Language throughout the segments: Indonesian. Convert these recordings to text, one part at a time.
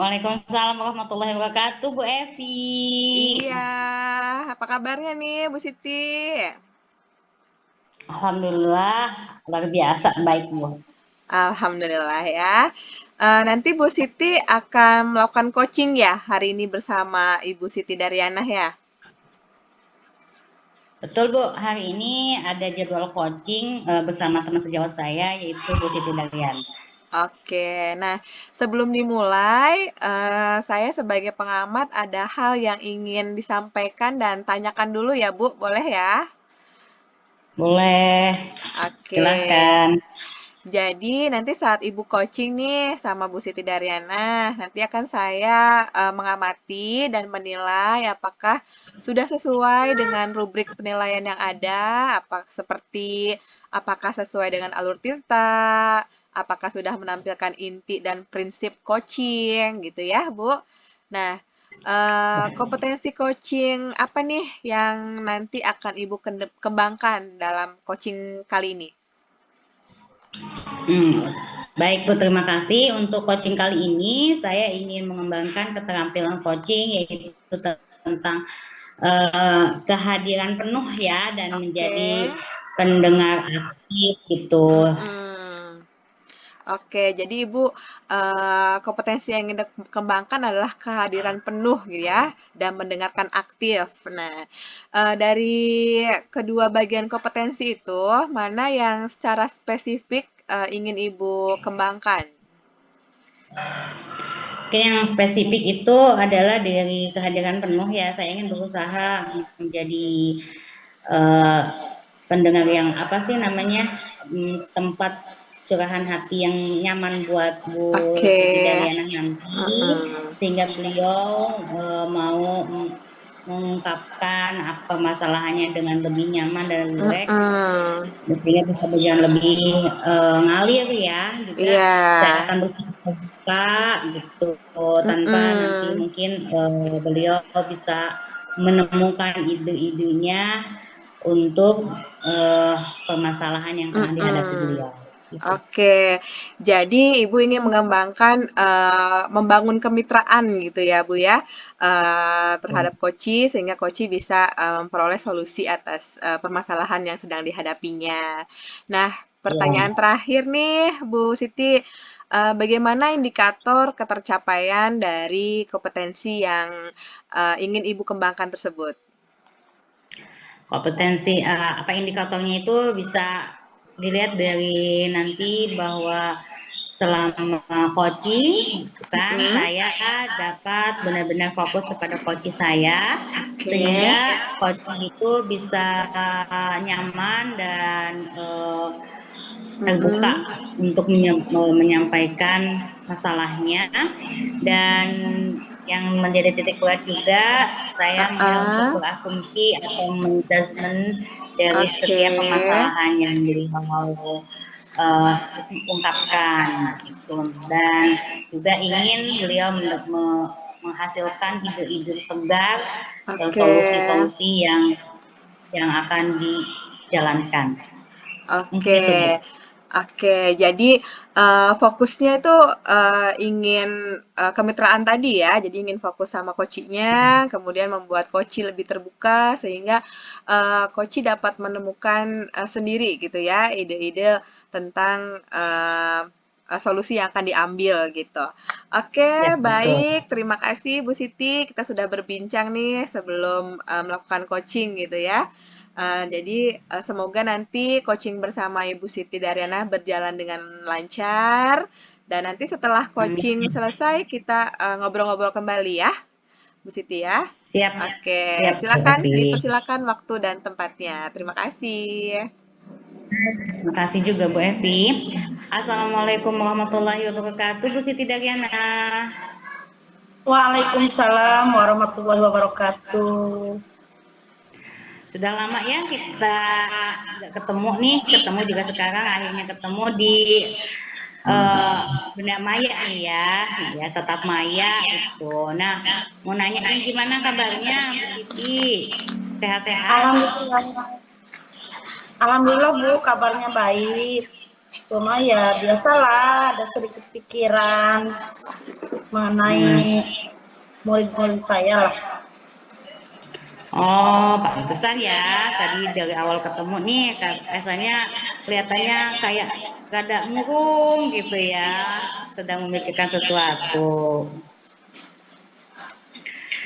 Waalaikumsalam warahmatullahi wabarakatuh, Bu Evi. Iya, apa kabarnya nih Bu Siti? Alhamdulillah, luar biasa baik, Bu. Alhamdulillah ya. Nanti Bu Siti akan melakukan coaching ya hari ini bersama Ibu Siti Daryana ya? Betul, Bu. Hari ini ada jadwal coaching bersama teman sejawat saya, yaitu Bu Siti Darian. Oke, nah sebelum dimulai, saya sebagai pengamat ada hal yang ingin disampaikan dan tanyakan dulu ya Bu, boleh ya? Boleh, Oke. silahkan. Jadi nanti saat Ibu coaching nih sama Bu Siti Daryana, nanti akan saya mengamati dan menilai apakah sudah sesuai dengan rubrik penilaian yang ada, apakah sesuai dengan alur tirta, apakah sudah menampilkan inti dan prinsip coaching gitu ya, Bu. Nah, kompetensi coaching apa nih yang nanti akan Ibu kembangkan dalam coaching kali ini? Hmm, Baik, Bu. Terima kasih. Untuk coaching kali ini, saya ingin mengembangkan keterampilan coaching, yaitu tentang kehadiran penuh ya, dan Oke. menjadi pendengar aktif gitu. Mhm. Oke, jadi Ibu, kompetensi yang ingin dikembangkan adalah kehadiran penuh gitu ya, dan mendengarkan aktif. Nah, dari kedua bagian kompetensi itu, mana yang secara spesifik, ingin Ibu kembangkan? Mungkin yang spesifik itu adalah dari kehadiran penuh ya. Saya ingin berusaha menjadi eh, pendengar yang apa sih namanya, tempat curahan hati yang nyaman buat Bu Oke. Siti Daryana nanti, Mhm. sehingga beliau mau mengungkapkan apa masalahannya dengan lebih nyaman dan rileks, Mhm. mestinya bisa berjalan lebih ngalir ya, juga Iya. saya akan bersuka gitu, tanpa nanti Mhm. mungkin beliau bisa menemukan ide-idenya untuk permasalahan yang tengah dihadapi Mhm. beliau gitu. Oke, jadi Ibu ingin mengembangkan, membangun kemitraan gitu ya, Bu, ya, terhadap koci sehingga koci bisa, memperoleh solusi atas, permasalahan yang sedang dihadapinya. Nah, Ya. pertanyaan terakhir nih, Bu Siti, bagaimana indikator ketercapaian dari kompetensi yang, ingin Ibu kembangkan tersebut? Kompetensi apa indikatornya itu bisa dilihat dari nanti bahwa selama coaching kan Mhm. saya dapat benar-benar fokus kepada coaching saya, Oke. sehingga coaching itu bisa nyaman dan terbuka Mhm. untuk menyampaikan masalahnya. Dan yang menjadi titik kuat juga, saya mulai untuk Heeh. berasumsi atau menjudgment dari Oke. setiap permasalahan yang beliau ungkapkan gitu. Dan juga ingin beliau menghasilkan ide-ide segar, Oke. solusi-solusi yang akan dijalankan. Mungkin itu, Bu. Oke. Oke, jadi, fokusnya itu, ingin, kemitraan tadi ya, jadi ingin fokus sama coaching-nya, kemudian membuat coaching lebih terbuka sehingga, coaching dapat menemukan, sendiri gitu ya, ide-ide tentang, solusi yang akan diambil gitu. Ya, Oke, betul. baik, terima kasih Bu Siti, kita sudah berbincang nih sebelum, melakukan coaching gitu ya. Jadi, semoga nanti coaching bersama Ibu Siti Daryana berjalan dengan lancar, dan nanti setelah coaching Amin. selesai kita, ngobrol-ngobrol kembali ya, Bu Siti ya. Siap, Oke, siap, Bu silakan Evi. dipersilakan waktu dan tempatnya. Terima kasih. Terima kasih juga, Bu Evi. Assalamualaikum warahmatullahi wabarakatuh, Bu Siti Daryana. Waalaikumsalam warahmatullahi wabarakatuh. Sudah lama ya kita nggak ketemu nih, ketemu juga sekarang akhirnya ketemu di benda maya nih ya, ya tetap maya itu. Nah, mau nanya nih gimana kabarnya Bu Siti? Sehat-sehat? Alhamdulillah, Alhamdulillah Bu, kabarnya baik. Cuma ya biasalah ada sedikit pikiran. mengenai murid-murid saya lah. Oh, pantesan ya. Tadi dari awal ketemu nih, rasanya kelihatannya kayak rada murung gitu ya, sedang memikirkan sesuatu.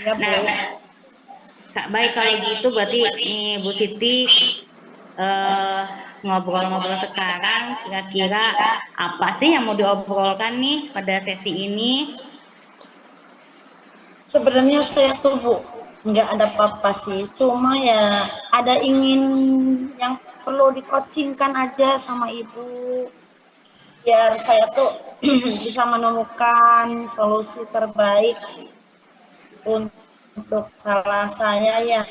Ya, Bu. Nah, Kak baik kalau gitu berarti nih Bu Siti ngobrol-ngobrol sekarang kira-kira apa sih yang mau diobrolkan nih pada sesi ini? Sebenarnya saya tuh, Bu, nggak ada apa-apa sih. Cuma ya ada ingin yang perlu di-coachingkan aja sama Ibu. Biar saya tuh bisa menemukan solusi terbaik untuk salah saya yang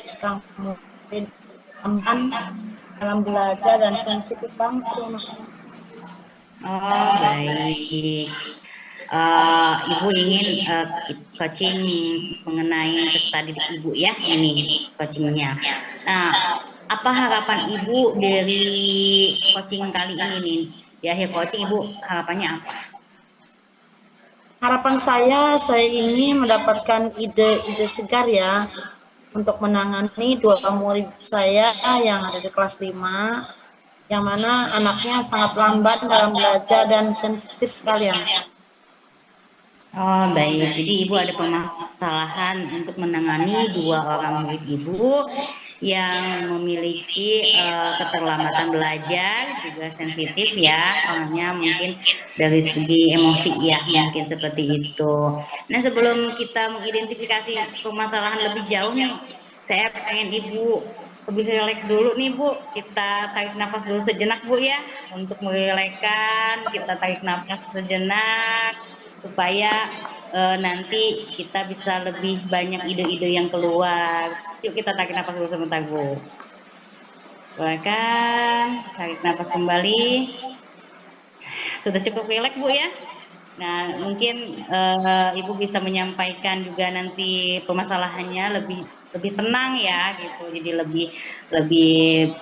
mungkin aman dalam belajar dan sensitif banget tuh anaknya. Oh, baik. Ibu ingin coaching mengenai peserta didik Ibu ya, ini coachingnya. Nah, apa harapan Ibu dari coaching kali ini nih? Di akhir coaching Ibu harapannya apa? Harapan saya ingin mendapatkan ide-ide segar ya untuk menangani dua murid saya yang ada di kelas 5, yang mana anaknya sangat lambat dalam belajar dan sensitif sekalian. Oh, baik. Jadi Ibu ada permasalahan untuk menangani dua orang murid Ibu yang memiliki keterlambatan belajar, juga sensitif ya, orangnya mungkin dari segi emosi ya, mungkin seperti itu. Nah, sebelum kita mengidentifikasi permasalahan lebih jauh nih, saya pengen Ibu lebih rileks dulu nih Bu. Kita tarik nafas dulu sejenak Bu ya, untuk merilekskan, kita tarik nafas sejenak supaya nanti kita bisa lebih banyak ide-ide yang keluar. Yuk kita tarik nafas dulu sebentar Bu. Silakan tarik nafas kembali. Sudah cukup rileks Bu ya. Nah mungkin Ibu bisa menyampaikan juga nanti permasalahannya lebih tenang ya gitu. Jadi lebih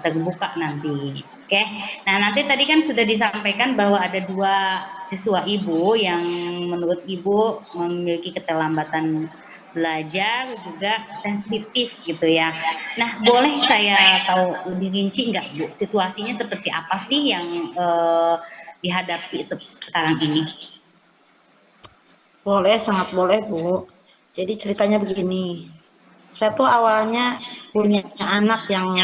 terbuka nanti. Oke, nah nanti tadi kan sudah disampaikan bahwa ada dua siswa Ibu yang menurut Ibu memiliki keterlambatan belajar juga sensitif gitu ya. Nah boleh saya tahu lebih rinci nggak Bu, situasinya seperti apa sih yang dihadapi sekarang ini? Boleh, sangat boleh Bu. Jadi ceritanya begini, saya tuh awalnya punya anak yang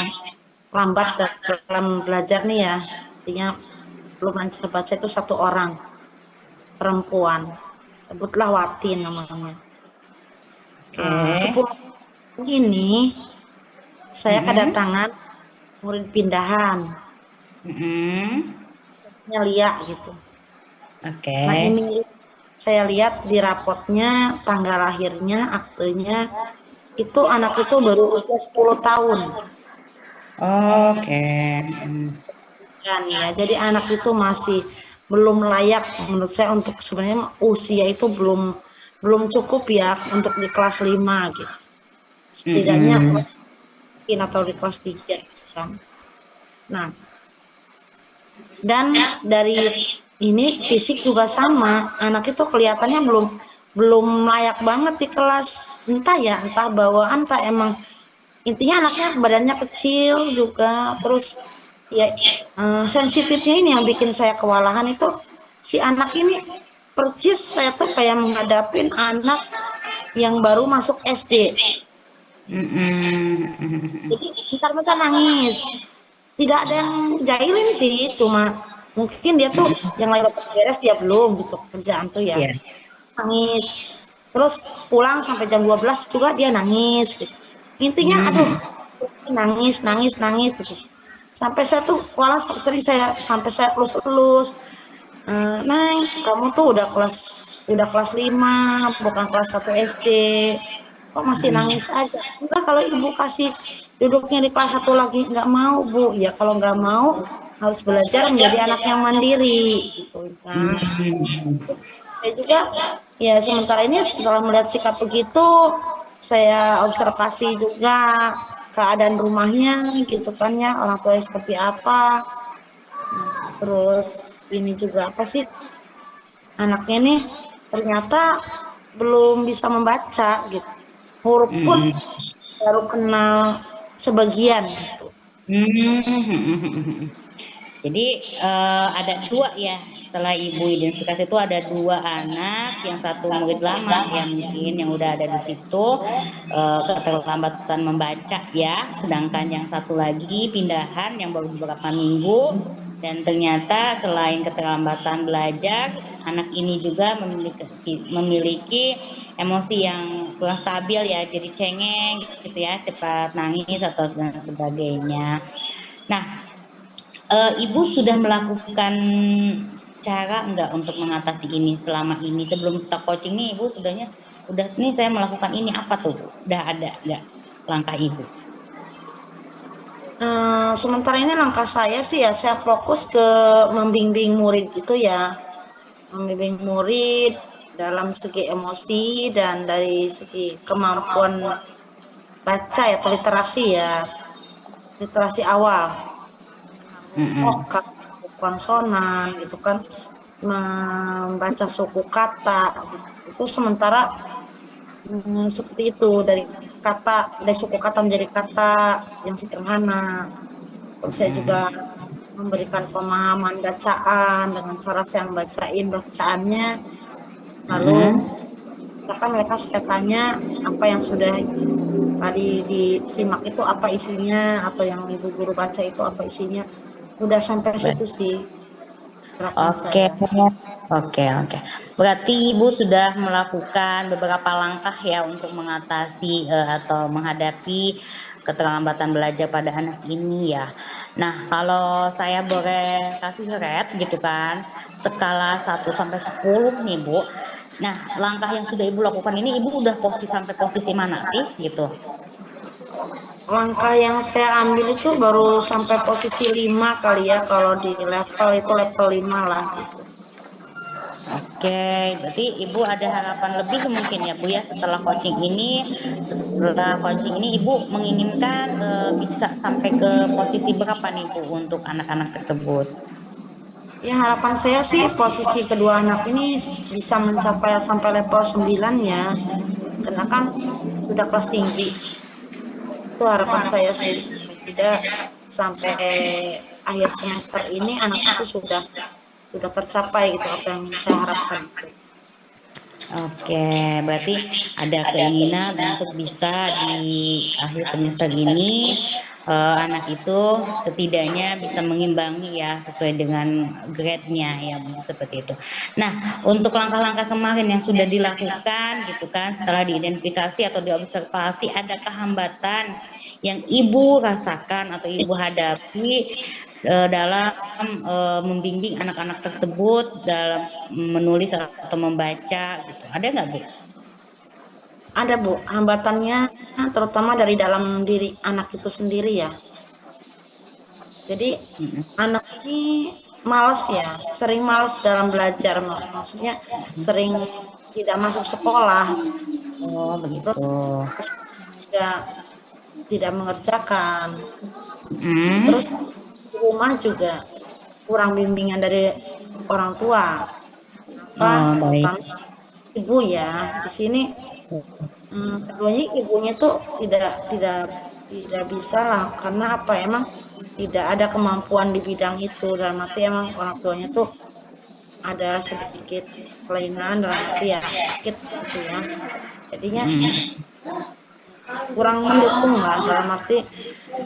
lambat dalam belajar nih ya, artinya belum lancar baca itu satu orang, perempuan, sebutlah Wati namanya. Oke. 10 ini saya kedatangan murid pindahan, Lia gitu. Oke. Nah ini saya lihat di rapotnya, tanggal lahirnya, aktenya, itu anak itu baru usia 10 tahun. Oke. Kan ya, jadi anak itu masih belum layak menurut saya untuk sebenarnya usia itu belum cukup ya untuk di kelas 5 gitu. Setidaknya mungkin atau di kelas 3 gitu kan. Nah, dan dari ini fisik juga sama, anak itu kelihatannya belum layak banget di kelas, entah bawaan, entah emang intinya anaknya badannya kecil juga, terus ya sensitifnya ini yang bikin saya kewalahan itu si anak ini persis saya tuh kayak menghadapin anak yang baru masuk SD. Jadi bentar-bentar nangis, tidak ada yang jahilin sih, cuma mungkin dia tuh yang lain beres dia belum gitu kerjaan tuh ya, Iya. nangis terus pulang sampai jam 12 juga dia nangis gitu. Intinya aduh nangis nangis nangis gitu, sampai saya tuh walau sering saya sampai saya elus-elus, Neng kamu tuh udah kelas 5 bukan kelas 1 SD, kok masih nangis aja. Enggak, kalau ibu kasih duduknya di kelas 1 lagi, nggak mau Bu. Ya kalau nggak mau harus belajar menjadi anak yang mandiri gitu kan. Saya juga ya sementara ini setelah melihat sikap begitu, saya observasi juga keadaan rumahnya gitu kan ya, orang tuanya seperti apa. Terus ini juga apa sih anaknya nih ternyata belum bisa membaca gitu. Huruf pun Mhm. baru kenal sebagian gitu. Jadi ada 2 ya, setelah Ibu identifikasi itu ada 2 anak, yang satu murid lama ya mungkin yang udah ada di situ, keterlambatan membaca ya, sedangkan yang satu lagi pindahan yang baru beberapa minggu, dan ternyata selain keterlambatan belajar, anak ini juga memiliki emosi yang kurang stabil ya, jadi cengeng gitu ya, cepat nangis atau dan sebagainya. Nah, Ibu sudah melakukan cara enggak untuk mengatasi ini selama ini? Sebelum kita coaching nih Ibu udah nih saya melakukan ini, apa tuh Bu? Udah ada enggak langkah Ibu? Sementara ini langkah saya sih ya, saya fokus ke membimbing murid itu ya, membimbing murid dalam segi emosi dan dari segi kemampuan baca ya, atau literasi awal, huruf Mhm. vokal, konsonan gitu kan, membaca suku kata gitu. Itu sementara seperti itu, dari suku kata menjadi kata yang sederhana. Terus saya juga Mhm. memberikan pemahaman bacaan dengan cara saya bacain bacaannya, lalu Mhm. misalkan saya tanya apa yang sudah tadi disimak itu apa isinya, atau yang ibu guru baca itu apa isinya, udah sampai situ sih gerakan Oke, saya. oke. Berarti Ibu sudah melakukan beberapa langkah ya untuk mengatasi atau menghadapi keterlambatan belajar pada anak ini ya. Nah, kalau saya boleh kasih rate gitu kan, skala 1 sampai 10 nih Bu. Nah, langkah yang sudah Ibu lakukan ini Ibu udah sampai posisi mana sih gitu? Langkah yang saya ambil itu baru sampai posisi 5 kali ya, kalau di level itu level 5 lah gitu. Oke, berarti Ibu ada harapan lebih mungkin ya Bu ya setelah coaching ini Ibu menginginkan bisa sampai ke posisi berapa nih Bu untuk anak-anak tersebut? Ya harapan saya sih posisi kedua anak ini bisa mencapai sampai level 9 ya, karena kan sudah kelas tinggi. Itu harapan saya sih, paling tidak sampai akhir semester ini anak itu sudah tercapai gitu apa yang saya harapkan itu. Oke, berarti ada keinginan untuk bisa di akhir semester ini anak itu setidaknya bisa mengimbangi ya sesuai dengan grade-nya ya seperti itu. Nah, untuk langkah-langkah kemarin yang sudah dilakukan gitu kan setelah diidentifikasi atau diobservasi, adakah hambatan yang Ibu rasakan atau Ibu hadapi dalam membimbing anak-anak tersebut dalam menulis atau membaca gitu, ada nggak Bu? Ada Bu, hambatannya terutama dari dalam diri anak itu sendiri ya. Jadi Mhm. anak ini males ya, sering males dalam belajar, maksudnya sering tidak masuk sekolah, Oh begitu. terus tidak tidak mengerjakan, terus Mhm. di rumah juga kurang bimbingan dari orang tua. Kenapa? Oh baik. Terutama ibu ya. Di sini keduanya ibunya tuh tidak bisa lah, karena apa? Emang tidak ada kemampuan di bidang itu, dalam arti emang orang tuanya tuh ada sedikit kelainan, dalam arti ya sakit gitu ya. Jadinya Mhm. kurang mendukung lah, dalam arti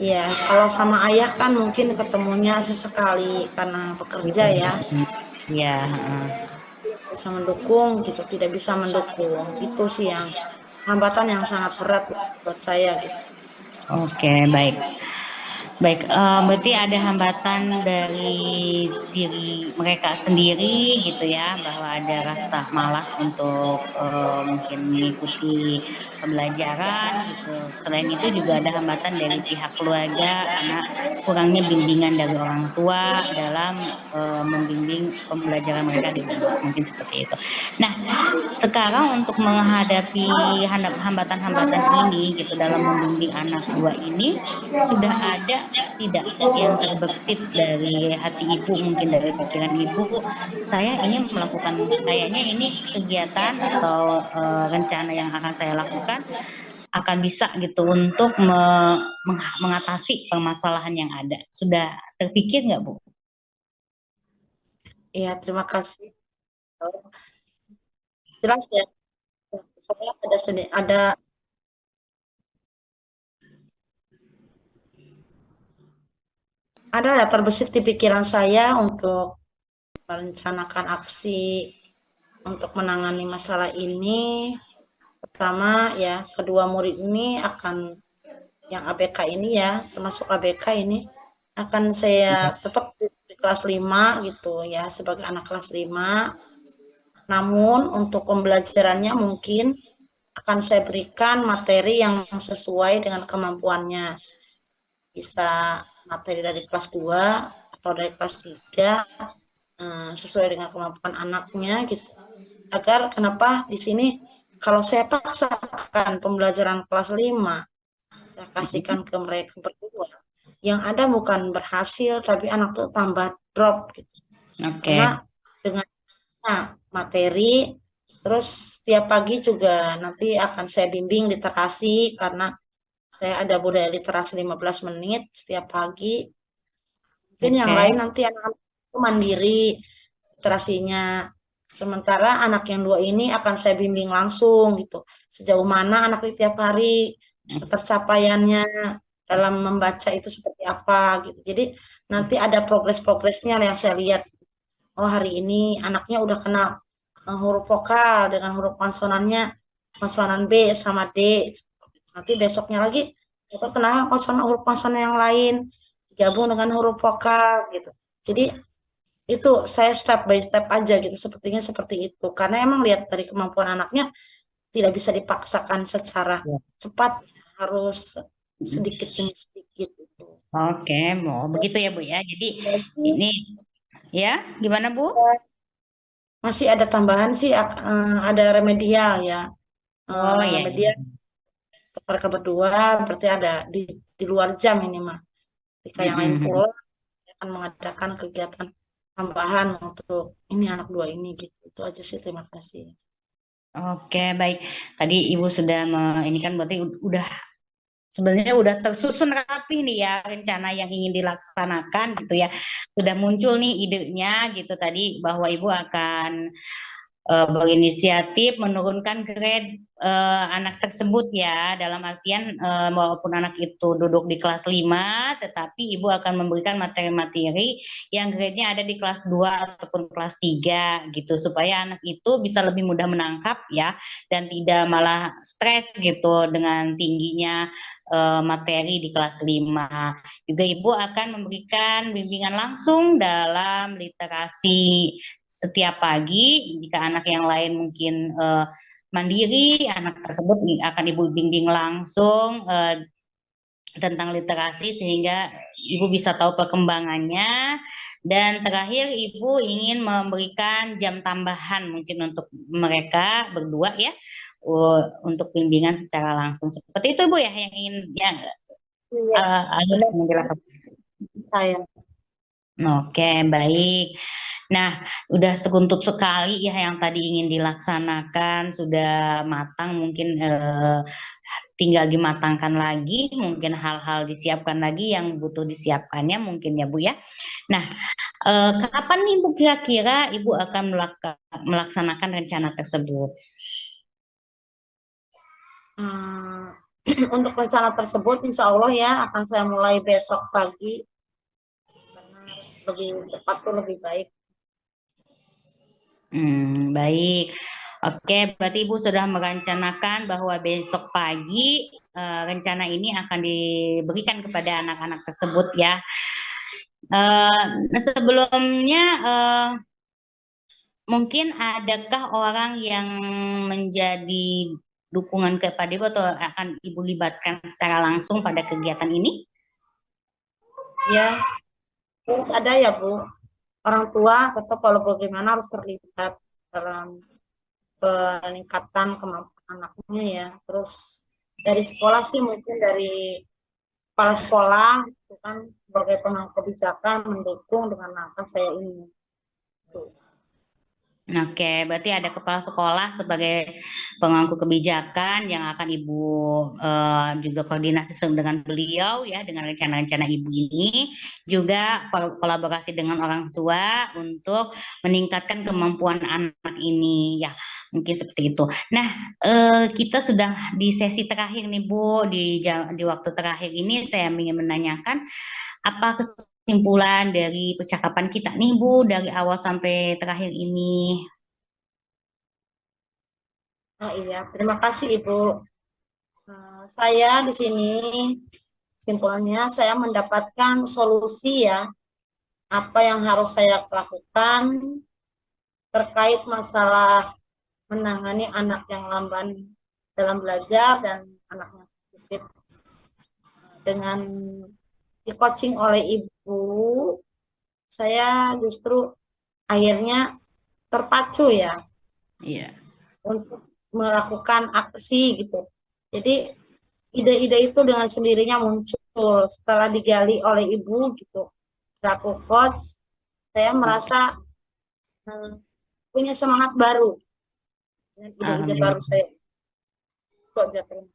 ya kalau sama ayah kan mungkin ketemunya sesekali karena bekerja ya, Iya, heeh. bisa mendukung gitu, tidak bisa mendukung. Itu sih yang hambatan yang sangat berat buat saya gitu. Oke, baik. Baik, berarti ada hambatan dari diri mereka sendiri gitu ya, bahwa ada rasa malas untuk, mungkin mengikuti pembelajaran gitu. Selain itu juga ada hambatan dari pihak keluarga karena kurangnya bimbingan dari orang tua dalam, membimbing pembelajaran mereka di rumah, mungkin seperti itu. Nah, sekarang untuk menghadapi hambatan-hambatan ini gitu dalam membimbing anak 2 ini, sudah ada tidak yang terbersit dari hati ibu, mungkin dari pikiran ibu, saya ingin melakukan, kayaknya ini kegiatan atau rencana yang akan saya lakukan akan bisa gitu untuk mengatasi permasalahan yang ada. Sudah terpikir nggak, Bu? Iya, terima kasih. Jelas ya, saya ada ya terbesit di pikiran saya untuk merencanakan aksi untuk menangani masalah ini. Pertama ya, kedua murid ini akan, yang ABK ini ya, termasuk ABK ini, akan saya tetap di kelas 5 gitu ya, sebagai anak kelas 5. Namun untuk pembelajarannya mungkin akan saya berikan materi yang sesuai dengan kemampuannya. Bisa materi dari kelas 2 atau dari kelas 3, sesuai dengan kemampuan anaknya gitu. Agar kenapa di sini kalau saya paksakan pembelajaran kelas 5, saya kasihkan ke mereka berdua, yang ada bukan berhasil tapi anak tuh tambah drop gitu. Karena dengan materi, terus setiap pagi juga nanti akan saya bimbing literasi, karena saya ada budaya literasi 15 menit setiap pagi. Mungkin yang lain nanti anak-anak itu mandiri literasinya. Sementara anak yang 2 ini akan saya bimbing langsung gitu. Sejauh mana anak ini tiap hari ketercapaiannya dalam membaca itu seperti apa gitu. Jadi nanti ada progres-progresnya yang saya lihat. Oh, hari ini anaknya udah kenal huruf vokal dengan huruf konsonannya, konsonan B sama D. Nanti besoknya lagi kita kenal huruf konsonan yang lain, digabung dengan huruf vokal gitu. Jadi itu saya step by step aja gitu, sepertinya seperti itu. Karena emang lihat dari kemampuan anaknya tidak bisa dipaksakan secara cepat, harus sedikit demi sedikit itu. Oke, mau begitu ya Bu ya. Jadi ini ya, gimana Bu? Masih ada tambahan sih, ada remedial ya. Oh ya. Remedial mereka berdua berarti ada di luar jam ini mah. Ketika yang lain pulang, akan mengadakan kegiatan tambahan untuk ini anak 2 ini gitu. Itu aja sih, terima kasih. Oke, baik. Tadi Ibu sudah ini kan berarti udah sebenarnya udah tersusun rapi nih ya rencana yang ingin dilaksanakan gitu ya. Sudah muncul nih idenya gitu tadi bahwa Ibu akan berinisiatif menurunkan grade anak tersebut ya, dalam artian walaupun anak itu duduk di kelas 5 tetapi ibu akan memberikan materi-materi yang grade-nya ada di kelas 2 ataupun kelas 3 gitu, supaya anak itu bisa lebih mudah menangkap ya, dan tidak malah stres gitu dengan tingginya materi di kelas 5. Juga ibu akan memberikan bimbingan langsung dalam literasi setiap pagi. Jika anak yang lain mungkin mandiri, anak tersebut akan ibu bimbing langsung tentang literasi sehingga ibu bisa tahu perkembangannya. Dan terakhir ibu ingin memberikan jam tambahan mungkin untuk mereka berdua ya, untuk bimbingan secara langsung. Seperti itu Bu ya yang ingin dilakukan. Saya. Oke, baik. Nah, udah sekuntup sekali ya yang tadi ingin dilaksanakan, sudah matang, mungkin tinggal dimatangkan lagi, mungkin hal-hal disiapkan lagi yang butuh disiapkannya mungkin ya Bu ya. Nah, kapan nih Bu kira-kira Ibu akan melaksanakan rencana tersebut? Untuk rencana tersebut insya Allah ya akan saya mulai besok pagi, karena lebih cepat tuh lebih baik. Baik. Oke, berarti Ibu sudah merencanakan bahwa besok pagi rencana ini akan diberikan kepada anak-anak tersebut ya. Sebelumnya mungkin adakah orang yang menjadi dukungan kepada Ibu atau akan Ibu libatkan secara langsung pada kegiatan ini? Ya, terus ada ya Bu, orang tua tetap kalau bagaimana harus terlibat dalam peningkatan kemampuan anaknya ya. Terus dari sekolah sih mungkin dari kepala sekolah itu kan sebagai pemangku kebijakan mendukung dengan langkah saya ini. Tuh. Oke, berarti ada kepala sekolah sebagai pemangku kebijakan yang akan Ibu juga koordinasi dengan beliau ya dengan rencana-rencana Ibu ini, juga kolaborasi dengan orang tua untuk meningkatkan kemampuan anak ini ya, mungkin seperti itu. Nah, kita sudah di sesi terakhir nih Bu, di waktu terakhir ini saya ingin menanyakan apa kesimpulan dari percakapan kita nih Bu dari awal sampai terakhir ini? Oh iya, terima kasih Ibu. Saya di sini simpulnya saya mendapatkan solusi ya, apa yang harus saya lakukan terkait masalah menangani anak yang lamban dalam belajar dan anaknya sedikit. Dengan di coaching oleh Ibu, saya justru akhirnya terpacu ya Iya. untuk melakukan aksi gitu. Jadi ide-ide itu dengan sendirinya muncul setelah digali oleh Ibu gitu. Selaku coach, saya merasa punya semangat baru dengan ide-ide baru Alhamdulillah. saya. Kok jatuh.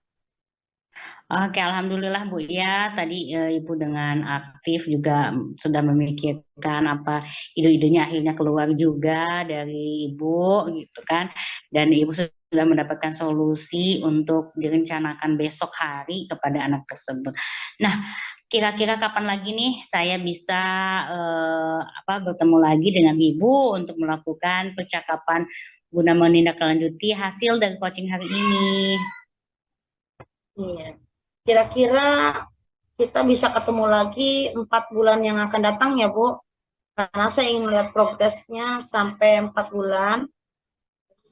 Oke, alhamdulillah Bu ya. Tadi Ibu dengan aktif juga sudah memikirkan apa ide-idenya akhirnya keluar juga dari Ibu gitu kan. Dan Ibu sudah mendapatkan solusi untuk direncanakan besok hari kepada anak tersebut. Nah, kira-kira kapan lagi nih saya bisa bertemu lagi dengan Ibu untuk melakukan percakapan guna menindaklanjuti hasil dari coaching hari ini? Iya. Kira-kira kita bisa ketemu lagi 4 bulan yang akan datang ya Bu. Karena saya ingin melihat progresnya sampai 4 bulan.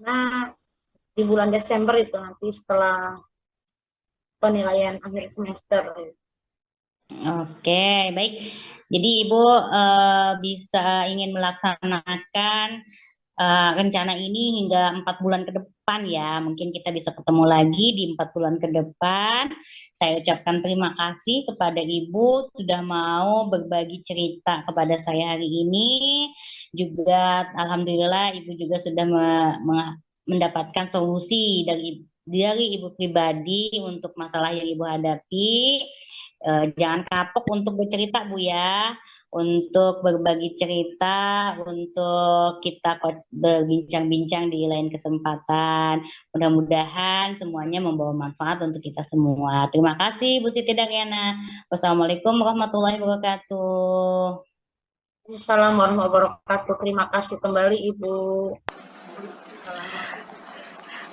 Nah, di bulan Desember itu nanti setelah penilaian akhir semester. Oke, baik. Jadi Ibu bisa ingin melaksanakan rencana ini hingga 4 bulan ke depan ya. Mungkin kita bisa ketemu lagi di 4 bulan ke depan. Saya ucapkan terima kasih kepada Ibu sudah mau berbagi cerita kepada saya hari ini. Juga Alhamdulillah Ibu juga sudah mendapatkan solusi dari Ibu pribadi untuk masalah yang Ibu hadapi. Jangan kapok untuk bercerita Bu ya, untuk berbagi cerita, untuk kita berbincang-bincang di lain kesempatan. Mudah-mudahan semuanya membawa manfaat untuk kita semua. Terima kasih Bu Siti Daryana. Wassalamualaikum warahmatullahi wabarakatuh. Assalamualaikum warahmatullahi wabarakatuh. Terima kasih kembali Ibu.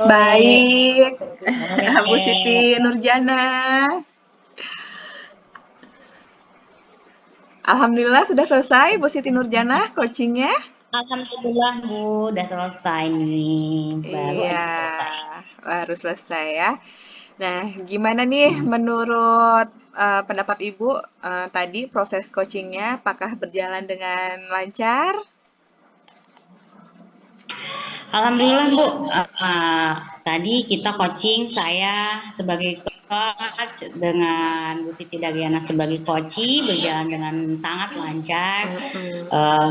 Baik, Bu Sore. Siti Nurjana. Alhamdulillah sudah selesai Bu Siti Nurjana coachingnya. Alhamdulillah Bu, udah selesai nih. Baru Iya, aja selesai. baru selesai ya. Nah, gimana nih menurut pendapat Ibu tadi proses coachingnya apakah berjalan dengan lancar? Alhamdulillah Bu, tadi kita coaching saya sebagai coach dengan Bu Siti Daryana sebagai coachee berjalan dengan sangat lancar,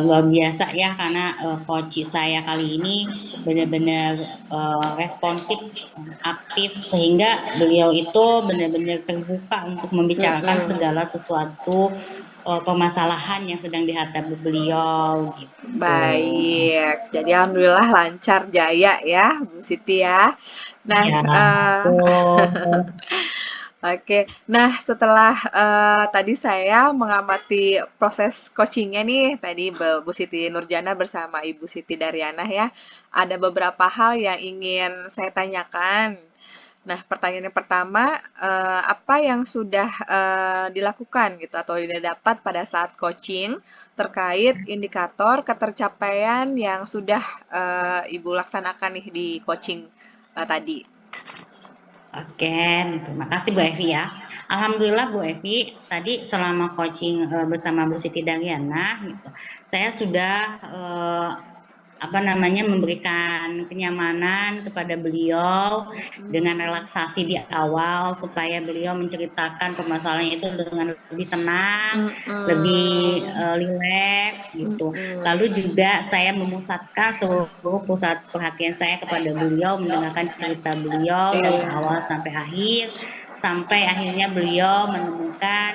luar biasa ya karena coachee saya kali ini benar-benar responsif, aktif sehingga beliau itu benar-benar terbuka untuk membicarakan segala sesuatu permasalahan yang sedang dihadapi beliau gitu. Baik, jadi alhamdulillah lancar jaya ya Bu Siti ya. Nah, Ya, oke. Nah, setelah tadi saya mengamati proses coachingnya nih, tadi Bu Siti Nurjana bersama Ibu Siti Daryana ya, ada beberapa hal yang ingin saya tanyakan. Nah, pertanyaan yang pertama, apa yang sudah dilakukan gitu atau didapat pada saat coaching terkait indikator ketercapaian yang sudah Ibu laksanakan nih di coaching tadi? Oke, terima kasih Bu Evi ya. Alhamdulillah Bu Evi, tadi selama coaching bersama Bu Siti Daryana, gitu, saya sudah apa namanya, memberikan kenyamanan kepada beliau dengan relaksasi di awal supaya beliau menceritakan permasalahannya itu dengan lebih tenang, lebih rileks gitu. Lalu juga saya memusatkan seluruh pusat perhatian saya kepada beliau, mendengarkan cerita beliau dari awal sampai akhir, sampai akhirnya beliau menemukan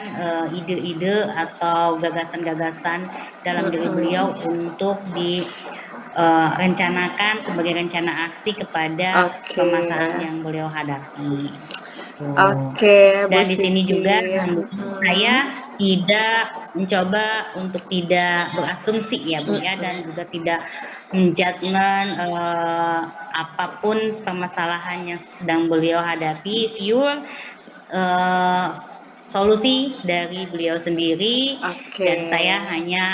ide-ide atau gagasan-gagasan dalam diri beliau untuk rencanakan sebagai rencana aksi kepada Oke. permasalahan yang beliau hadapi. Oke, Bu Dan di sini juga Siti. saya tidak mencoba untuk tidak berasumsi ya Bu ya, dan juga tidak menjudgment apapun permasalahan yang sedang beliau hadapi, pure solusi dari beliau sendiri, dan Oke. saya hanya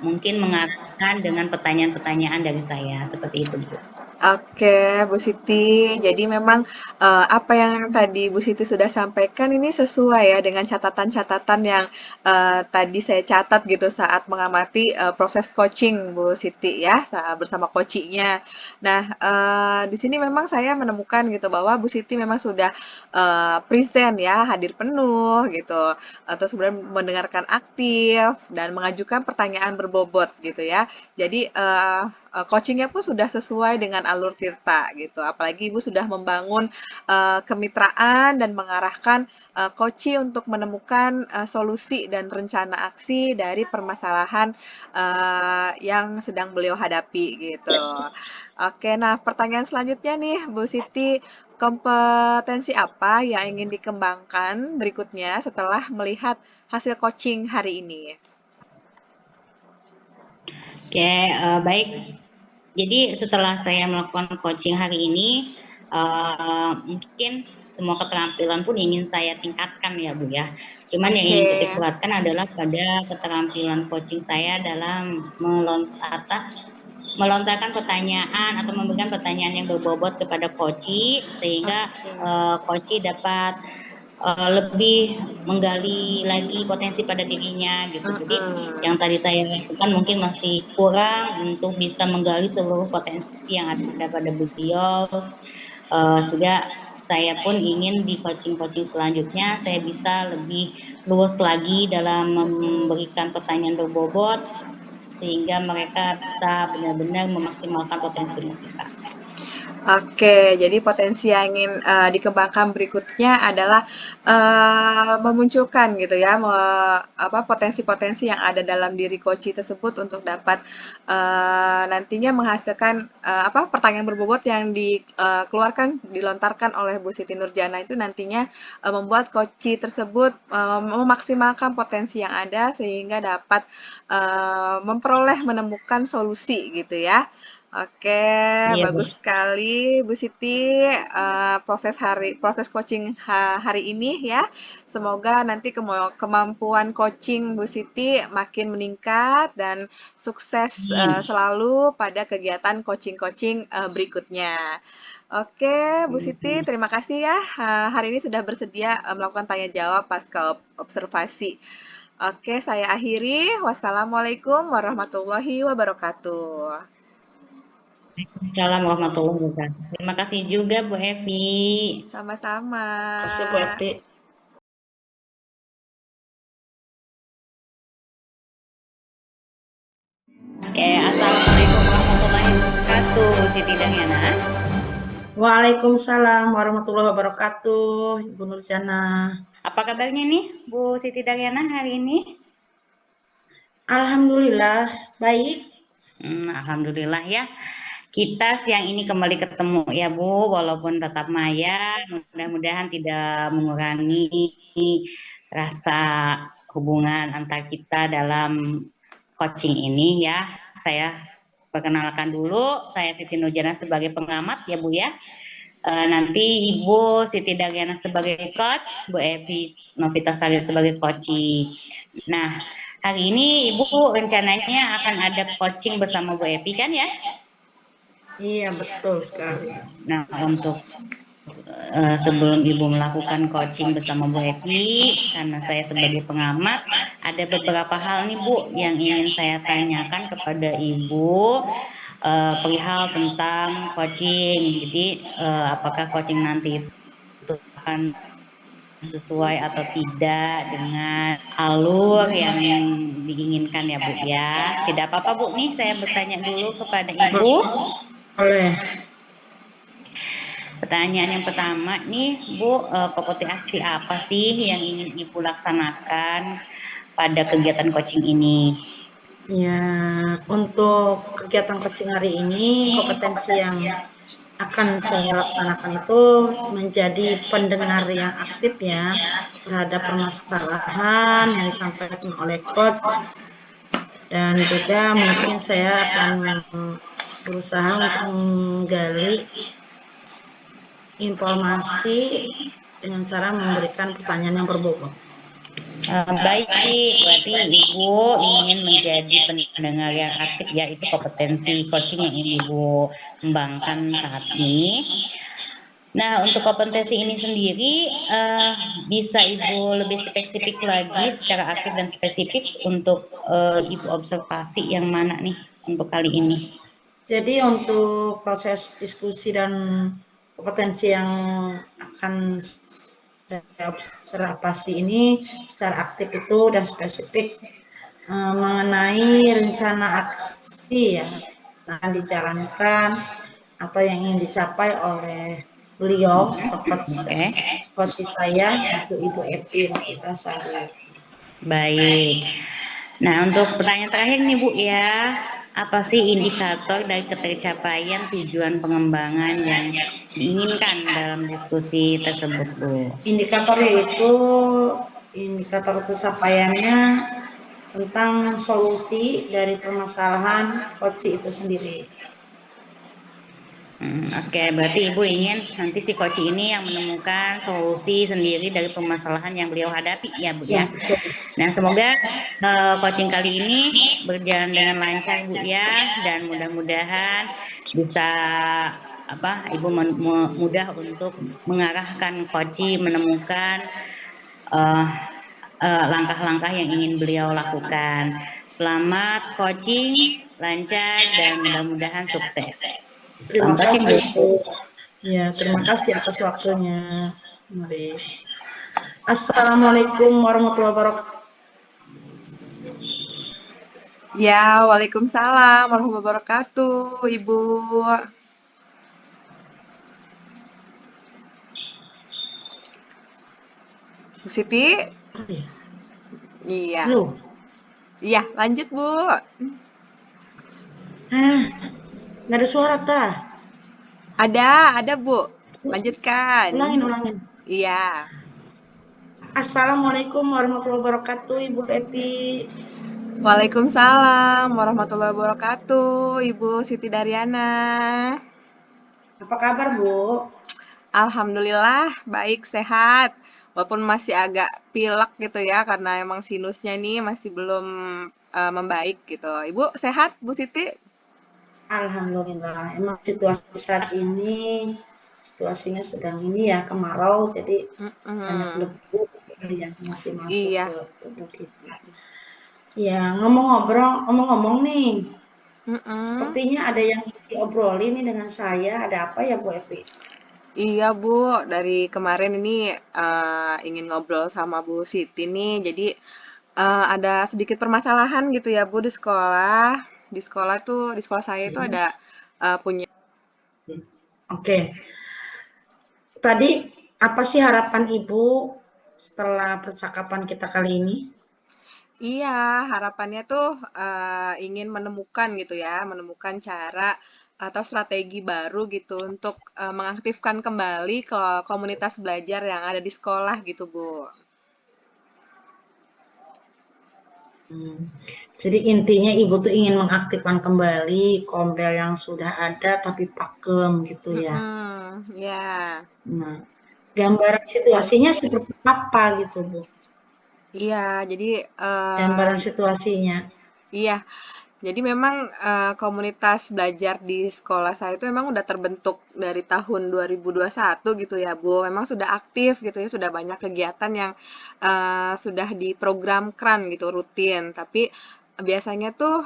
mungkin mengarahkan dengan pertanyaan-pertanyaan dari saya, seperti itu Bu. Oke, Bu Siti. Jadi memang apa yang tadi Bu Siti sudah sampaikan ini sesuai ya dengan catatan-catatan yang tadi saya catat gitu saat mengamati proses coaching Bu Siti ya bersama coachingnya. Nah, di sini memang saya menemukan gitu bahwa Bu Siti memang sudah present ya, hadir penuh gitu, atau sebenarnya mendengarkan aktif dan mengajukan pertanyaan berbobot gitu ya. Jadi coachingnya pun sudah sesuai dengan alur Tirta gitu. Apalagi Ibu sudah membangun kemitraan dan mengarahkan coachee untuk menemukan solusi dan rencana aksi dari permasalahan yang sedang beliau hadapi gitu. Oke, nah pertanyaan selanjutnya nih Bu Siti, kompetensi apa yang ingin dikembangkan berikutnya setelah melihat hasil coaching hari ini? Oke, baik. Jadi setelah saya melakukan coaching hari ini, mungkin semua keterampilan pun ingin saya tingkatkan ya Bu ya. Cuman yang ingin titik beratkan adalah pada keterampilan coaching saya dalam melontarkan pertanyaan atau memberikan pertanyaan yang berbobot kepada coachee, sehingga coachee dapat lebih menggali lagi potensi pada dirinya gitu. Jadi yang tadi saya lakukan mungkin masih kurang untuk bisa menggali seluruh potensi yang ada pada beliau, sehingga saya pun ingin di coaching-coaching selanjutnya saya bisa lebih luas lagi dalam memberikan pertanyaan berbobot sehingga mereka bisa benar-benar memaksimalkan potensi mereka. Oke, jadi potensi yang ingin dikembangkan berikutnya adalah memunculkan gitu ya, potensi-potensi yang ada dalam diri coachee tersebut untuk dapat nantinya menghasilkan pertanyaan berbobot yang dikeluarkan, dilontarkan oleh Bu Siti Nurjana itu nantinya membuat coachee tersebut memaksimalkan potensi yang ada sehingga dapat menemukan solusi gitu ya. Oke, Iya, Bu. bagus sekali Bu Siti proses coaching hari ini ya. Semoga nanti kemampuan coaching Bu Siti makin meningkat dan sukses selalu pada kegiatan coaching-coaching berikutnya. Oke, Bu Siti, terima kasih ya hari ini sudah bersedia melakukan tanya jawab pasca observasi. Oke, saya akhiri. Wassalamualaikum warahmatullahi wabarakatuh. Assalamualaikum warahmatullahi wabarakatuh. Terima kasih juga Bu Evi. Sama-sama. Kasih Bu Epi. Oke, assalamualaikum warahmatullahi wabarakatuh, Bu Siti Dahyana. Waalaikumsalam warahmatullahi wabarakatuh, Ibu Nurjana. Apa kabarnya nih Bu Siti Dahyana hari ini? Alhamdulillah baik. Alhamdulillah ya. Kita siang ini kembali ketemu ya Bu, walaupun tetap maya, mudah-mudahan tidak mengurangi rasa hubungan antar kita dalam coaching ini ya. Saya perkenalkan dulu, saya Siti Nurjana sebagai pengamat ya Bu ya. Nanti Ibu Siti Daryana sebagai coach, Bu Evi Novitasari sebagai coaching. Nah, hari ini Ibu rencananya akan ada coaching bersama Bu Evi kan ya? Iya, betul sekali. Nah, untuk sebelum Ibu melakukan coaching bersama Bu Evi, karena saya sebagai pengamat, ada beberapa hal nih Bu yang ingin saya tanyakan kepada Ibu. perihal tentang coaching. Jadi apakah coaching nanti itu akan sesuai atau tidak dengan alur yang diinginkan ya Bu ya. Tidak apa-apa Bu, nih saya bertanya dulu kepada Ibu. Boleh. Pertanyaan yang pertama nih Bu, pokok aksi apa sih yang ingin Ibu laksanakan pada kegiatan coaching ini? Ya, untuk kegiatan coaching hari ini, kompetensi yang akan saya laksanakan itu menjadi pendengar yang aktif ya terhadap permasalahan yang disampaikan oleh coach, dan juga mungkin saya akan berusaha untuk menggali informasi dengan cara memberikan pertanyaan yang berbobot. Baik, berarti Ibu ingin menjadi pendengar yang aktif ya, itu kompetensi coaching yang ingin Ibu kembangkan saat ini. Nah, untuk kompetensi ini sendiri bisa Ibu lebih spesifik lagi secara aktif dan spesifik untuk Ibu observasi yang mana nih untuk kali ini? Jadi untuk proses diskusi dan kompetensi yang akan saya observasi ini secara aktif itu dan spesifik mengenai rencana aksi yang akan dijalankan atau yang ingin dicapai oleh beliau atau coach saya, itu Ibu Epi Novitasari. Baik. Nah, untuk pertanyaan terakhir nih Bu ya, apa sih indikator dari ketercapaian tujuan pengembangan yang diinginkan dalam diskusi tersebut Bu? Indikatornya itu indikator pencapaiannya tentang solusi dari permasalahan coach itu sendiri. Oke, berarti Ibu ingin nanti si coach ini yang menemukan solusi sendiri dari permasalahan yang beliau hadapi ya Bu ya. Betul. Nah, semoga coaching kali ini berjalan dengan lancar Bu ya, dan mudah-mudahan bisa Ibu mudah untuk mengarahkan coach menemukan langkah-langkah yang ingin beliau lakukan. Selamat coaching, lancar dan mudah-mudahan sukses. Terima kasih Bu. Ya, terima kasih atas waktunya. Mari. Assalamualaikum warahmatullahi wabarakatuh. Ya, waalaikumsalam warahmatullahi wabarakatuh, Ibu. Bu Siti? Iya. Halo. Iya, lanjut Bu. Nggak ada suara tah? Ada Bu. Lanjutkan. Ulangin. Iya. Assalamualaikum warahmatullahi wabarakatuh, Ibu Epi. Waalaikumsalam warahmatullahi wabarakatuh, Ibu Siti Daryana. Apa kabar, Bu? Alhamdulillah, baik, sehat. Walaupun masih agak pilek gitu ya, karena emang sinusnya nih masih belum membaik gitu. Ibu sehat, Bu Siti? Alhamdulillah. Emang situasi saat ini, situasinya sedang ini ya, kemarau, jadi banyak debu yang masih masuk Iya. ke tubuh kita. Ya, ngomong-ngomong nih, sepertinya ada yang diobrolin nih dengan saya. Ada apa ya, Bu Epi? Iya Bu, dari kemarin ini ingin ngobrol sama Bu Siti nih. Jadi ada sedikit permasalahan gitu ya Bu di sekolah. Di sekolah saya itu ada punya. Oke. Tadi apa sih harapan Ibu setelah percakapan kita kali ini? Iya, harapannya tuh ingin menemukan gitu ya, menemukan cara atau strategi baru gitu untuk mengaktifkan kembali ke komunitas belajar yang ada di sekolah gitu Bu. Jadi intinya Ibu tuh ingin mengaktifkan kembali Kombel yang sudah ada tapi pakem gitu ya. Ya. Nah, gambaran situasinya seperti apa gitu, Bu? Iya, jadi Gambaran situasinya. iya. Jadi memang komunitas belajar di sekolah saya itu memang udah terbentuk dari tahun 2021 gitu ya Bu. Memang sudah aktif gitu ya, sudah banyak kegiatan yang sudah diprogramkan gitu rutin. Tapi biasanya tuh,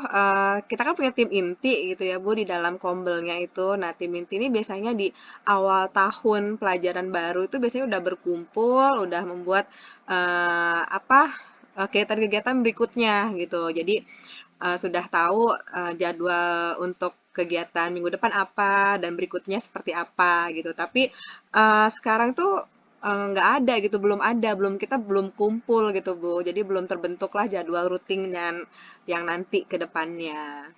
kita kan punya tim inti gitu ya, Bu, di dalam Kombelnya itu. Nah, tim inti ini biasanya di awal tahun pelajaran baru itu biasanya udah berkumpul, udah membuat, kegiatan-kegiatan berikutnya gitu. Jadi, sudah tahu, jadwal untuk kegiatan minggu depan apa dan berikutnya seperti apa gitu. Tapi, sekarang tuh, nggak ada gitu, kita belum kumpul gitu, Bu. Jadi belum terbentuklah jadwal rutin dan yang nanti ke depannya.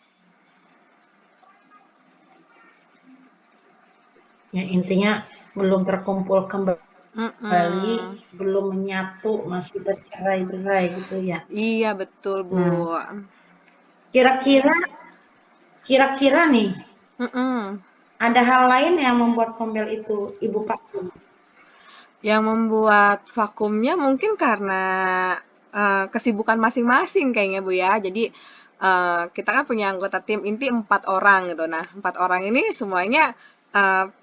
Ya intinya belum terkumpul kembali, Mhm. belum menyatu, masih bercerai-berai gitu ya. Iya, betul, Bu. Nah, kira-kira kira-kira nih, Mhm. ada hal lain yang membuat Kombel itu Ibu vakum? Yang membuat vakumnya mungkin karena, kesibukan masing-masing kayaknya, Bu, ya. Jadi, kita kan punya anggota tim inti 4 orang gitu. Nah, 4 orang ini semuanya,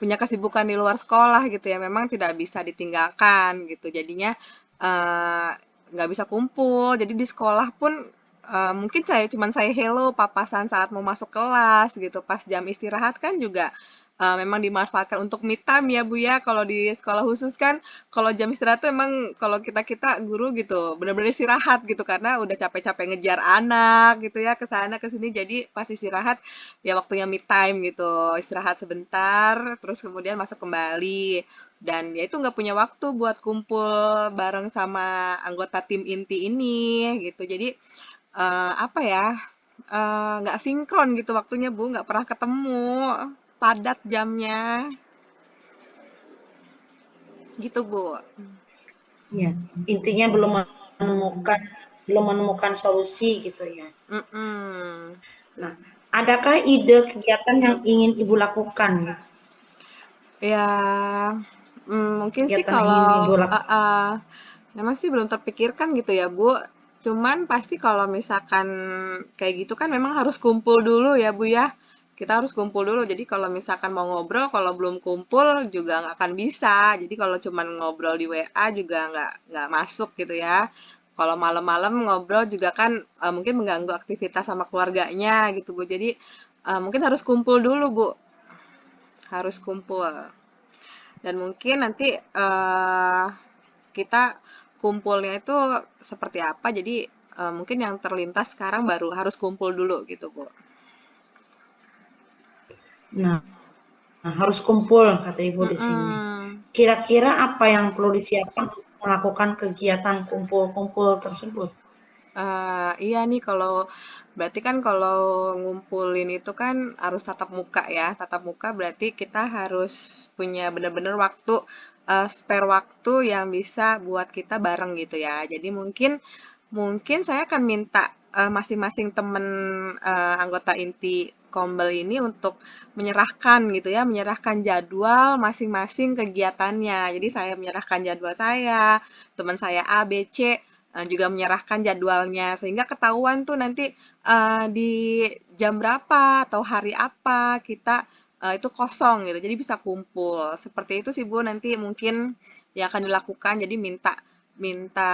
punya kesibukan di luar sekolah gitu ya, memang tidak bisa ditinggalkan gitu. Jadinya, eee, nggak bisa kumpul. Jadi di sekolah pun, mungkin cuman say hello, papasan saat mau masuk kelas gitu. Pas jam istirahat kan juga, memang dimanfaatkan untuk me time ya, Bu, ya. Kalau di sekolah khusus kan kalau jam istirahat tuh emang kalau kita-kita guru gitu, bener-bener istirahat gitu, karena udah capek-capek ngejar anak gitu ya, ke sana ke sini. Jadi pas istirahat, ya waktunya me time gitu, istirahat sebentar, terus kemudian masuk kembali. Dan ya itu nggak punya waktu buat kumpul bareng sama anggota tim inti ini gitu. Jadi, apa ya, nggak sinkron gitu waktunya, Bu, nggak pernah ketemu, padat jamnya, gitu, Bu. Iya, intinya belum menemukan solusi gitu ya. Mhm. Nah, adakah ide kegiatan yang ingin Ibu lakukan gitu? Ya, mungkin sih Kegiatan yang ingin Ibu kalau lakukan? memang sih belum terpikirkan gitu ya, Bu. Cuman pasti kalau misalkan kayak gitu kan memang harus kumpul dulu ya, Bu, ya. Kita harus kumpul dulu. Jadi kalau misalkan mau ngobrol, kalau belum kumpul juga nggak akan bisa. Jadi kalau cuman ngobrol di WA juga nggak masuk gitu ya. Kalau malam-malam ngobrol juga kan mungkin mengganggu aktivitas sama keluarganya gitu, Bu. Jadi mungkin harus kumpul dulu, Bu. Harus kumpul. Dan mungkin nanti kita kumpulnya itu seperti apa. Jadi mungkin yang terlintas sekarang baru harus kumpul dulu gitu, Bu. Nah, harus kumpul kata Ibu di sini. Mm-mm. Kira-kira apa yang perlu disiapkan untuk melakukan kegiatan kumpul-kumpul tersebut? Iya nih kalau berarti kan kalau ngumpulin itu kan harus tatap muka ya. Tatap muka berarti kita harus punya bener-bener waktu, spare waktu yang bisa buat kita bareng gitu ya. Jadi mungkin mungkin saya akan minta, masing-masing temen, anggota inti Kombel ini untuk menyerahkan gitu ya, menyerahkan jadwal masing-masing kegiatannya. Jadi saya menyerahkan jadwal saya, teman saya A, B, C, juga menyerahkan jadwalnya sehingga ketahuan tuh nanti di jam berapa atau hari apa kita itu kosong gitu jadi bisa kumpul seperti itu sih Bu nanti mungkin yang akan dilakukan jadi minta minta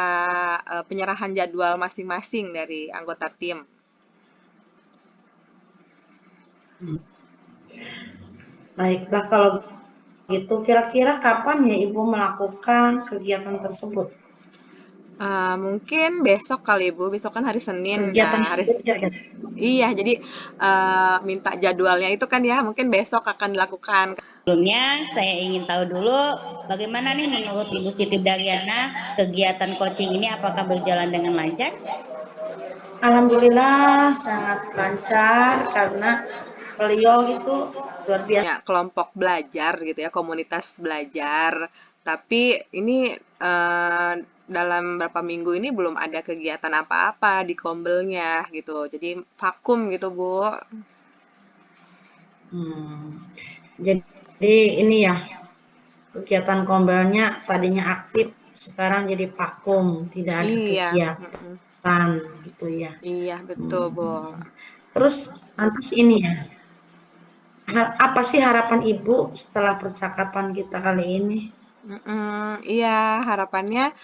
penyerahan jadwal masing-masing dari anggota tim. Hmm. Baiklah kalau gitu, kira-kira kapan ya Ibu melakukan kegiatan tersebut? Mungkin besok kali Bu, besok kan hari Senin. Kegiatan Nah, tersebut kira-kira. iya, jadi minta jadwalnya itu kan ya, mungkin besok akan dilakukan. Sebelumnya saya ingin tahu dulu bagaimana nih menurut Ibu Siti Daryana kegiatan coaching ini apakah berjalan dengan lancar? Alhamdulillah sangat lancar karena beliau itu luar biasa. Ya, kelompok belajar gitu ya, komunitas belajar. Tapi ini dalam beberapa minggu ini belum ada kegiatan apa-apa di Kombelnya gitu. Jadi vakum gitu, Bu. Jadi ini ya kegiatan kombelnya tadinya aktif, sekarang jadi vakum, tidak ada Iya, kegiatan mm-mm. gitu ya. Iya betul, Bu. Hmm. Terus lantas ini ya, apa sih harapan Ibu setelah percakapan kita kali ini? Iya, harapannya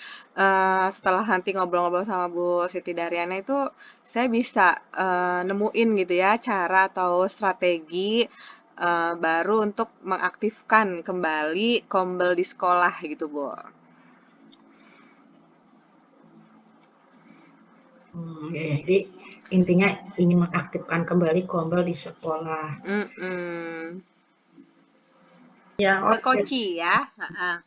setelah nanti ngobrol-ngobrol sama Bu Siti Daryana itu saya bisa nemuin gitu ya cara atau strategi baru untuk mengaktifkan kembali Kombel di sekolah gitu, Bu. Ya, jadi intinya ingin mengaktifkan kembali Kombel di sekolah. Mm-mm. Ya, Ke oke. Koci ya. Ha-ha.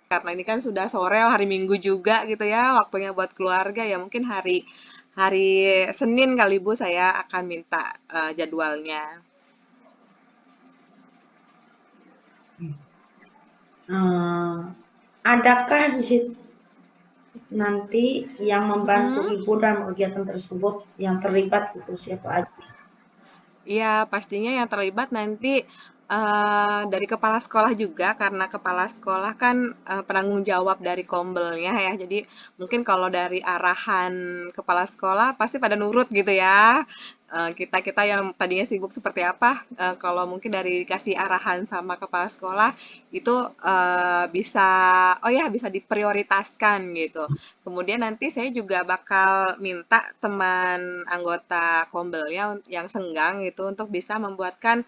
Karena ini kan sudah sore, hari Minggu juga gitu ya, waktunya buat keluarga ya mungkin hari hari Senin kali Bu saya akan minta jadwalnya. Adakah di situ nanti yang membantu Mm-mm. Ibu dalam kegiatan tersebut yang terlibat itu siapa aja? Iya, pastinya yang terlibat nanti dari kepala sekolah juga, karena kepala sekolah kan penanggung jawab dari kombelnya ya. Jadi mungkin kalau dari arahan kepala sekolah pasti pada nurut gitu ya. Kita-kita yang tadinya sibuk seperti apa, kalau mungkin dari dikasih arahan sama kepala sekolah itu bisa, oh ya bisa diprioritaskan gitu. Kemudian nanti saya juga bakal minta teman anggota Kombelnya yang senggang gitu untuk bisa membuatkan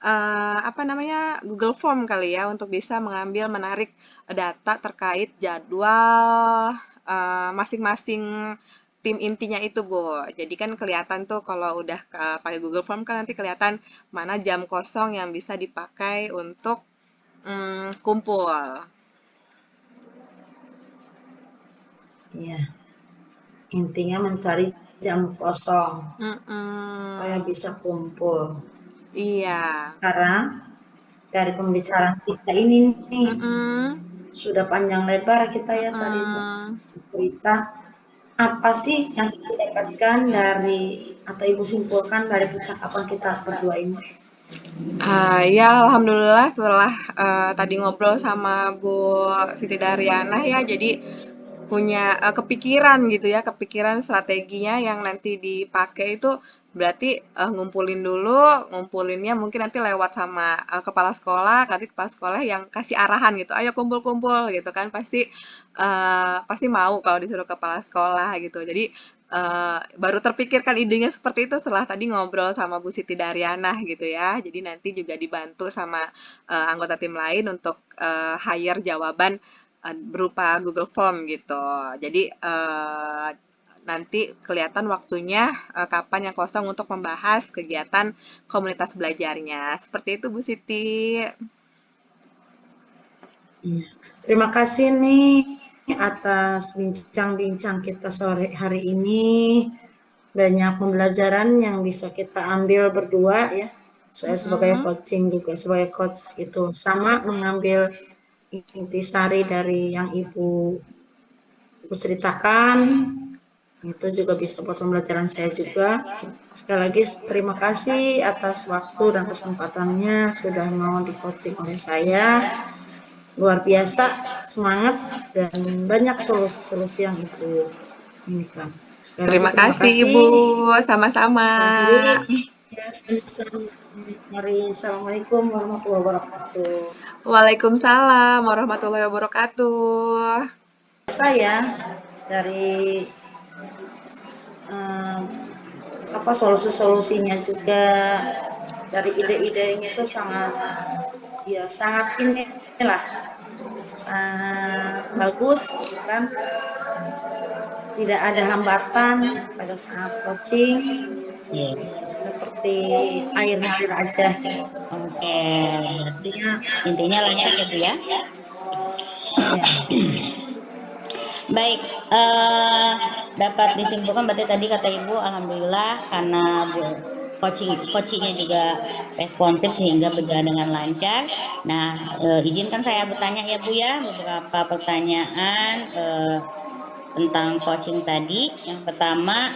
apa namanya Google Form kali ya untuk bisa mengambil menarik data terkait jadwal masing-masing tim intinya itu, Bu. Jadi kan kelihatan tuh kalau udah pakai Google Form kan nanti kelihatan mana jam kosong yang bisa dipakai untuk kumpul. Iya, intinya mencari jam kosong supaya Mm-mm. bisa kumpul. Iya. Sekarang dari pembicaraan kita ini nih Mm-mm. sudah panjang lebar kita ya tadi Mm-mm. cerita apa sih yang Ibu dapatkan dari atau Ibu simpulkan dari percakapan kita berdua ini? Ya alhamdulillah setelah tadi ngobrol sama Bu Siti Daryana ya, jadi punya kepikiran gitu ya, kepikiran strateginya yang nanti dipakai itu berarti ngumpulin dulu, ngumpulinnya mungkin nanti lewat sama kepala sekolah, nanti kepala sekolah yang kasih arahan gitu, ayo kumpul-kumpul gitu kan, pasti pasti mau kalau disuruh kepala sekolah gitu. Jadi baru terpikirkan idenya seperti itu setelah tadi ngobrol sama Bu Siti Daryana gitu ya. Jadi nanti juga dibantu sama anggota tim lain untuk hire jawaban berupa Google Form gitu. Jadi nanti kelihatan waktunya kapan yang kosong untuk membahas kegiatan komunitas belajarnya. Seperti itu Bu Siti. Iya. Terima kasih nih atas bincang-bincang kita sore hari ini. Banyak pembelajaran yang bisa kita ambil berdua ya. Saya sebagai Mm-mm. coaching juga sebagai coach gitu. Sama mengambil intisari dari yang Ibu ceritakan. Itu juga bisa buat pembelajaran saya juga. Sekali lagi terima kasih atas waktu dan kesempatannya sudah mau di coaching oleh saya. Luar biasa semangat dan banyak solusi-solusi yang Ibu inikan. Sekali lagi Terima terima kasih kasih. Ibu. Sama-sama. Saya akhiri. Ya, mari, assalamualaikum warahmatullahi wabarakatuh. Waalaikumsalam warahmatullahi wabarakatuh. Saya dari eh, apa solusi-solusinya juga dari ide-idenya itu sangat ya sangat inilah sangat bagus gitu kan, tidak ada hambatan pada saat coaching Iya. seperti air mengalir aja gitu. Oke, Intinya intinya lancar ya Bu ya. ya. Baik, dapat disimpulkan berarti tadi kata Ibu, alhamdulillah karena Bu coachingnya juga responsif sehingga berjalan dengan lancar. Nah, izinkan saya bertanya ya Bu ya, beberapa pertanyaan tentang coaching tadi. Yang pertama,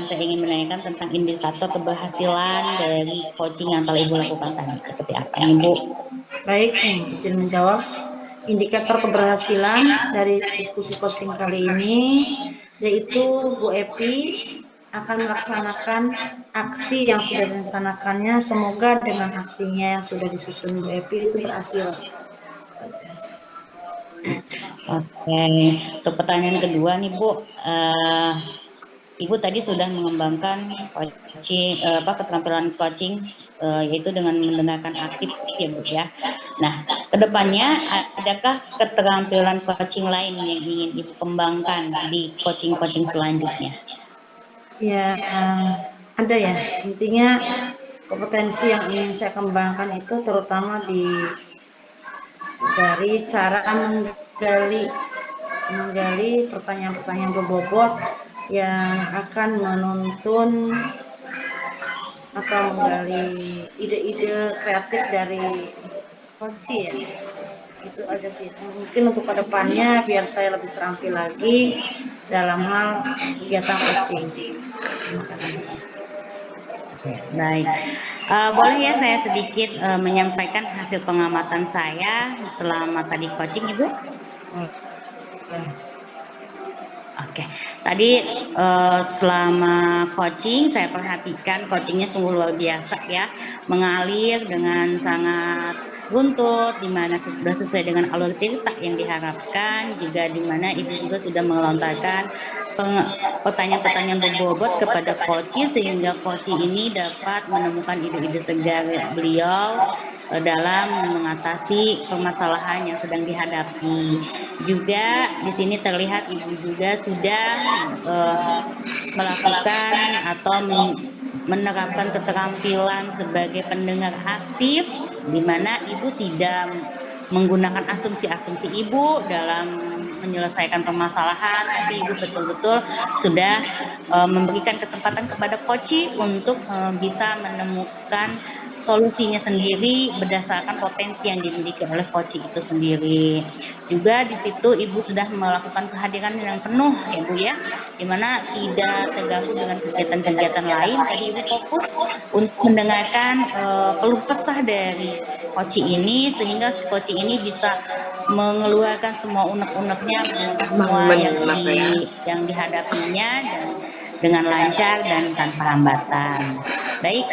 saya ingin menanyakan tentang indikator keberhasilan dari coaching yang telah Ibu lakukan tadi. Seperti apa ini Bu? Baik nih, izin menjawab. Indikator keberhasilan dari diskusi coaching kali ini yaitu Bu Epi akan melaksanakan aksi yang sudah direncanakannya. Semoga dengan aksinya yang sudah disusun Bu Epi itu berhasil. Itu aja. Oke, untuk pertanyaan kedua nih Bu, Ibu tadi sudah mengembangkan keterampilan coaching, yaitu dengan mendengarkan aktif ya Bu ya. Nah, kedepannya adakah keterampilan coaching lain yang ingin Ibu kembangkan di coaching-coaching selanjutnya? Ya, ada ya. Intinya kompetensi yang ingin saya kembangkan itu terutama dari cara menggali pertanyaan-pertanyaan berbobot yang akan menuntun atau menggali ide-ide kreatif dari coach ya. Itu aja sih. Mungkin untuk kedepannya biar saya lebih terampil lagi dalam hal kegiatan coaching. Terima kasih. Baik, boleh ya saya sedikit menyampaikan hasil pengamatan saya selama tadi coaching Ibu? Boleh. Oke, tadi selama coaching saya perhatikan coachingnya sungguh luar biasa ya, mengalir dengan sangat runtut, di mana sudah sesuai dengan alur cerita yang diharapkan, juga di mana Ibu juga sudah melontarkan pertanyaan-pertanyaan berbobot kepada coach sehingga coach ini dapat menemukan ide-ide segar beliau dalam mengatasi permasalahan yang sedang dihadapi. Juga di sini terlihat Ibu juga sudah melakukan atau menerapkan keterampilan sebagai pendengar aktif, di mana Ibu tidak menggunakan asumsi-asumsi Ibu dalam menyelesaikan permasalahan, tapi Ibu betul-betul sudah memberikan kesempatan kepada coach untuk bisa menemukan solusinya sendiri berdasarkan potensi yang dimiliki oleh coach itu sendiri. Juga di situ Ibu sudah melakukan kehadiran yang penuh ya Bu ya, di mana tidak terganggu dengan kegiatan-kegiatan lain. Tadi Ibu fokus untuk mendengarkan keluh kesah dari coach ini sehingga coach ini bisa mengeluarkan semua unek-uneknya, mengeluarkan semua yang dihadapinya dan dengan lancar dan tanpa hambatan. Baik,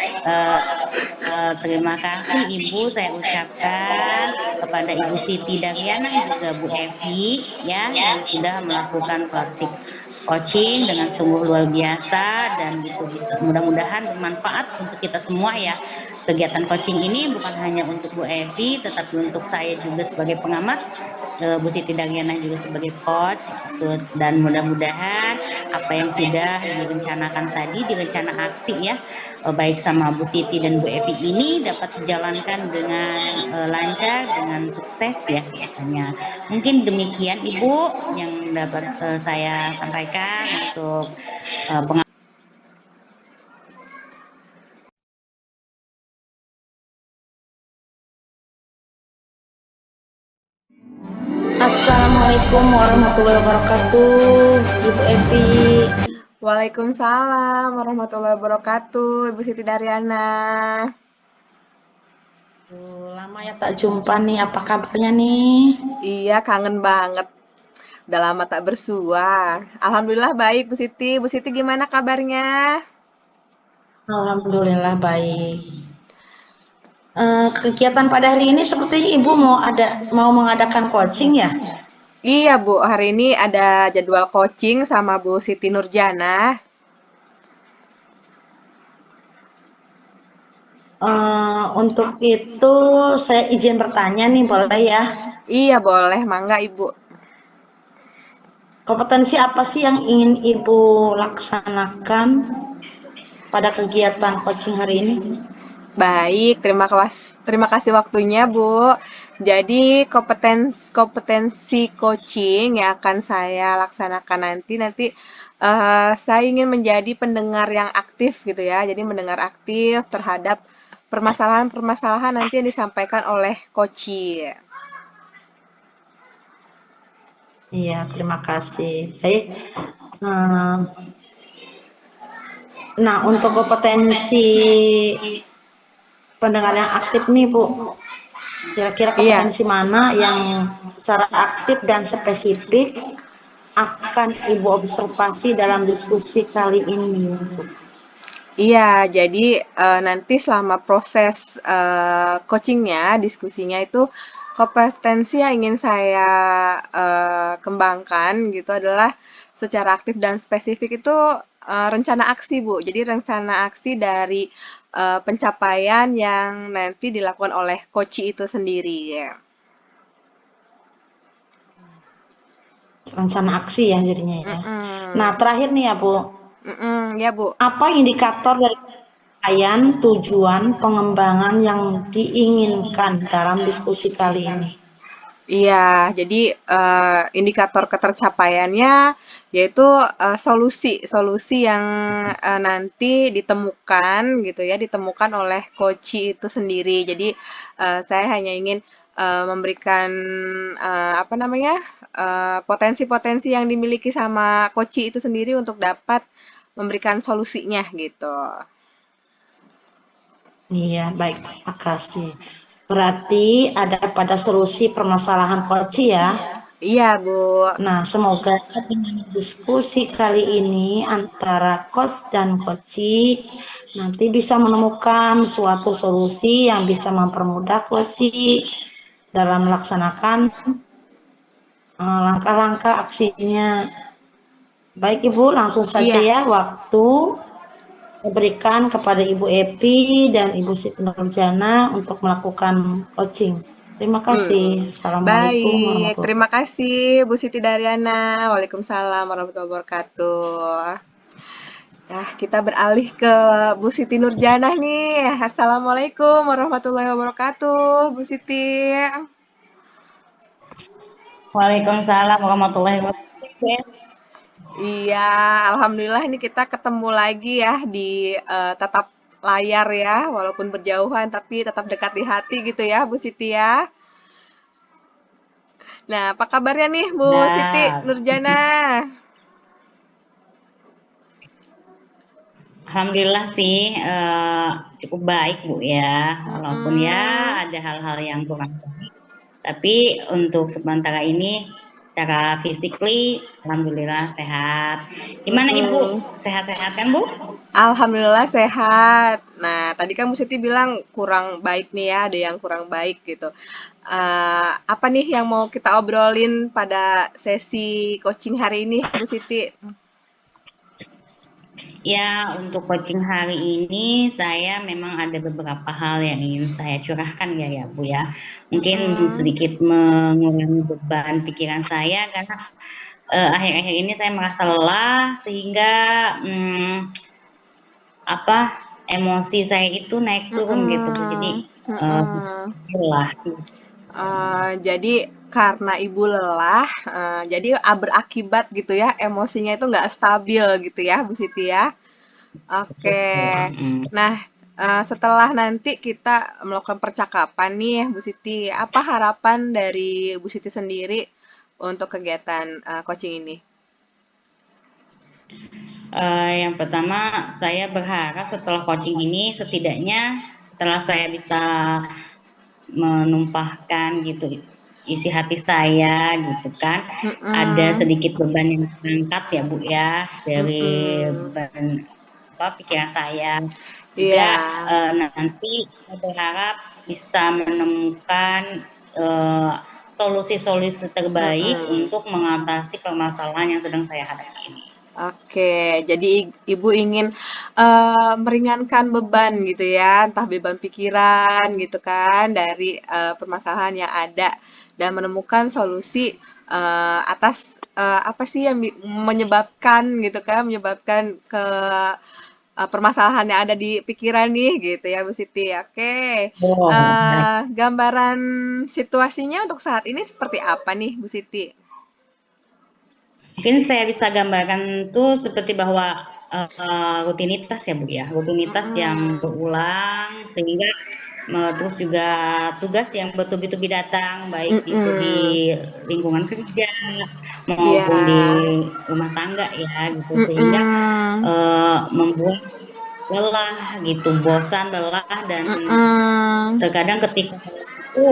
terima kasih Ibu saya ucapkan kepada Ibu Siti Daryana juga Bu Evi ya yang sudah melakukan praktik coaching dengan sungguh luar biasa dan itu bisa mudah-mudahan bermanfaat untuk kita semua ya. Kegiatan coaching ini bukan hanya untuk Bu Evi tetapi untuk saya juga sebagai pengamat, Bu Siti Daryana juga sebagai coach, terus dan mudah-mudahan apa yang sudah direncanakan tadi, direncana aksi ya, baik sama Bu Siti dan Bu Evi ini dapat dijalankan dengan lancar, dengan sukses ya katanya. Mungkin demikian Ibu yang dapat saya sampaikan untuk pengalaman. Assalamualaikum warahmatullahi wabarakatuh, Ibu Evi. Waalaikumsalam warahmatullahi wabarakatuh, Ibu Siti Daryana. Lama ya tak jumpa nih, apa kabarnya nih? Iya, kangen banget. Udah lama tak bersua. Alhamdulillah baik, Bu Siti. Bu Siti gimana kabarnya? Alhamdulillah baik. Kegiatan pada hari ini sepertinya Ibu mau mengadakan coaching ya? Iya, Bu. Hari ini ada jadwal coaching sama Bu Siti Nurjana. Untuk itu saya izin bertanya nih, boleh ya? Iya, boleh. Mangga, Ibu. Kompetensi apa sih yang ingin Ibu laksanakan pada kegiatan coaching hari ini? Baik, terima kasih waktunya, Bu. Jadi kompetensi coaching yang akan saya laksanakan nanti saya ingin menjadi pendengar yang aktif gitu ya. Jadi mendengar aktif terhadap permasalahan-permasalahan nanti yang disampaikan oleh coach. Iya, terima kasih. Baik. Nah, untuk kompetensi pendengar yang aktif nih, Bu. Kira-kira kompetensi mana yang secara aktif dan spesifik akan Ibu observasi dalam diskusi kali ini? Iya, jadi nanti selama proses coachingnya, diskusinya itu kompetensi yang ingin saya kembangkan gitu adalah secara aktif dan spesifik itu rencana aksi, Bu. Jadi rencana aksi dari pencapaian yang nanti dilakukan oleh coach itu sendiri ya. Rencana aksi ya jadinya ya. Nah, Mm-mm. terakhir nih ya, Bu. Ya, Bu. Apa indikator dari capaian tujuan pengembangan yang diinginkan dalam diskusi kali ini? Iya, jadi indikator ketercapaiannya yaitu solusi yang nanti ditemukan gitu ya, ditemukan oleh coach itu sendiri. Jadi saya hanya ingin memberikan apa namanya potensi-potensi yang dimiliki sama coach itu sendiri untuk dapat memberikan solusinya gitu. Iya, baik, terima kasih. Berarti ada pada solusi permasalahan koci ya. Iya, Bu. Nah, semoga dengan diskusi kali ini antara coach dan koci nanti bisa menemukan suatu solusi yang bisa mempermudah koci dalam melaksanakan langkah-langkah aksinya. Baik Ibu, langsung saja Iya. ya waktu diberikan kepada Ibu Epi dan Ibu Siti Nurjana untuk melakukan coaching. Terima kasih. Assalamualaikum Baik, warahmatullahi terima kasih Bu Siti Daryana. Waalaikumsalam warahmatullahi wabarakatuh. Nah, kita beralih ke Bu Siti Nurjana nih. Assalamualaikum warahmatullahi wabarakatuh, Bu Siti. Waalaikumsalam warahmatullahi wabarakatuh. Iya, alhamdulillah ini kita ketemu lagi ya di tatap layar ya, walaupun berjauhan tapi tetap dekat di hati gitu ya, Bu Siti ya. Nah, apa kabarnya nih Bu Siti Nah, Nurjana? alhamdulillah sih cukup baik Bu ya, walaupun ya Mm-mm. ada hal-hal yang kurang baik. Tapi untuk sementara ini secara physically alhamdulillah sehat. Gimana Ibu? Mm-mm. Sehat-sehat kan Bu? Alhamdulillah sehat. Nah, tadi kan Bu Siti bilang kurang baik nih ya, ada yang kurang baik gitu. Apa nih yang mau kita obrolin pada sesi coaching hari ini, Bu Siti? Ya, untuk coaching hari ini saya memang ada beberapa hal yang ingin saya curahkan ya Bu ya. Mungkin Mm-mm. sedikit mengurangi beban pikiran saya karena akhir-akhir ini saya merasa lelah sehingga apa emosi saya itu naik turun gitu Bu. Jadi Mm-mm. Mm-mm. lelah. Jadi karena Ibu lelah, jadi berakibat gitu ya, emosinya itu nggak stabil gitu ya, Bu Siti ya? Oke. Mm. Nah, setelah nanti kita melakukan percakapan nih, Bu Siti, apa harapan dari Bu Siti sendiri untuk kegiatan coaching ini? Yang pertama saya berharap setelah coaching ini setidaknya setelah saya bisa menumpahkan gitu isi hati saya gitu kan, ada Mm-mm. sedikit beban yang terangkat ya Bu ya dari Mm-mm. beban pikiran saya juga. Iya. Nanti saya berharap bisa menemukan eh, solusi-solusi terbaik Mm-mm. untuk mengatasi permasalahan yang sedang saya hadapi ini. Oke, jadi Ibu ingin meringankan beban gitu ya, entah beban pikiran gitu kan dari permasalahan yang ada dan menemukan solusi atas apa sih yang menyebabkan gitu kan, menyebabkan ke permasalahan yang ada di pikiran nih gitu ya Bu Siti. Oke, Oh, baik. gambaran situasinya untuk saat ini seperti apa nih Bu Siti? Mungkin saya bisa gambarkan tuh seperti bahwa rutinitas ya Bu ya, rutinitas yang Mm-mm. berulang sehingga terus juga tugas yang bertubi-tubi datang baik itu di Mm-mm. lingkungan kerja Iya. maupun di rumah tangga ya gitu sehingga Mm-mm. membuat lelah gitu, bosan, lelah dan Mm-mm. terkadang ketika itu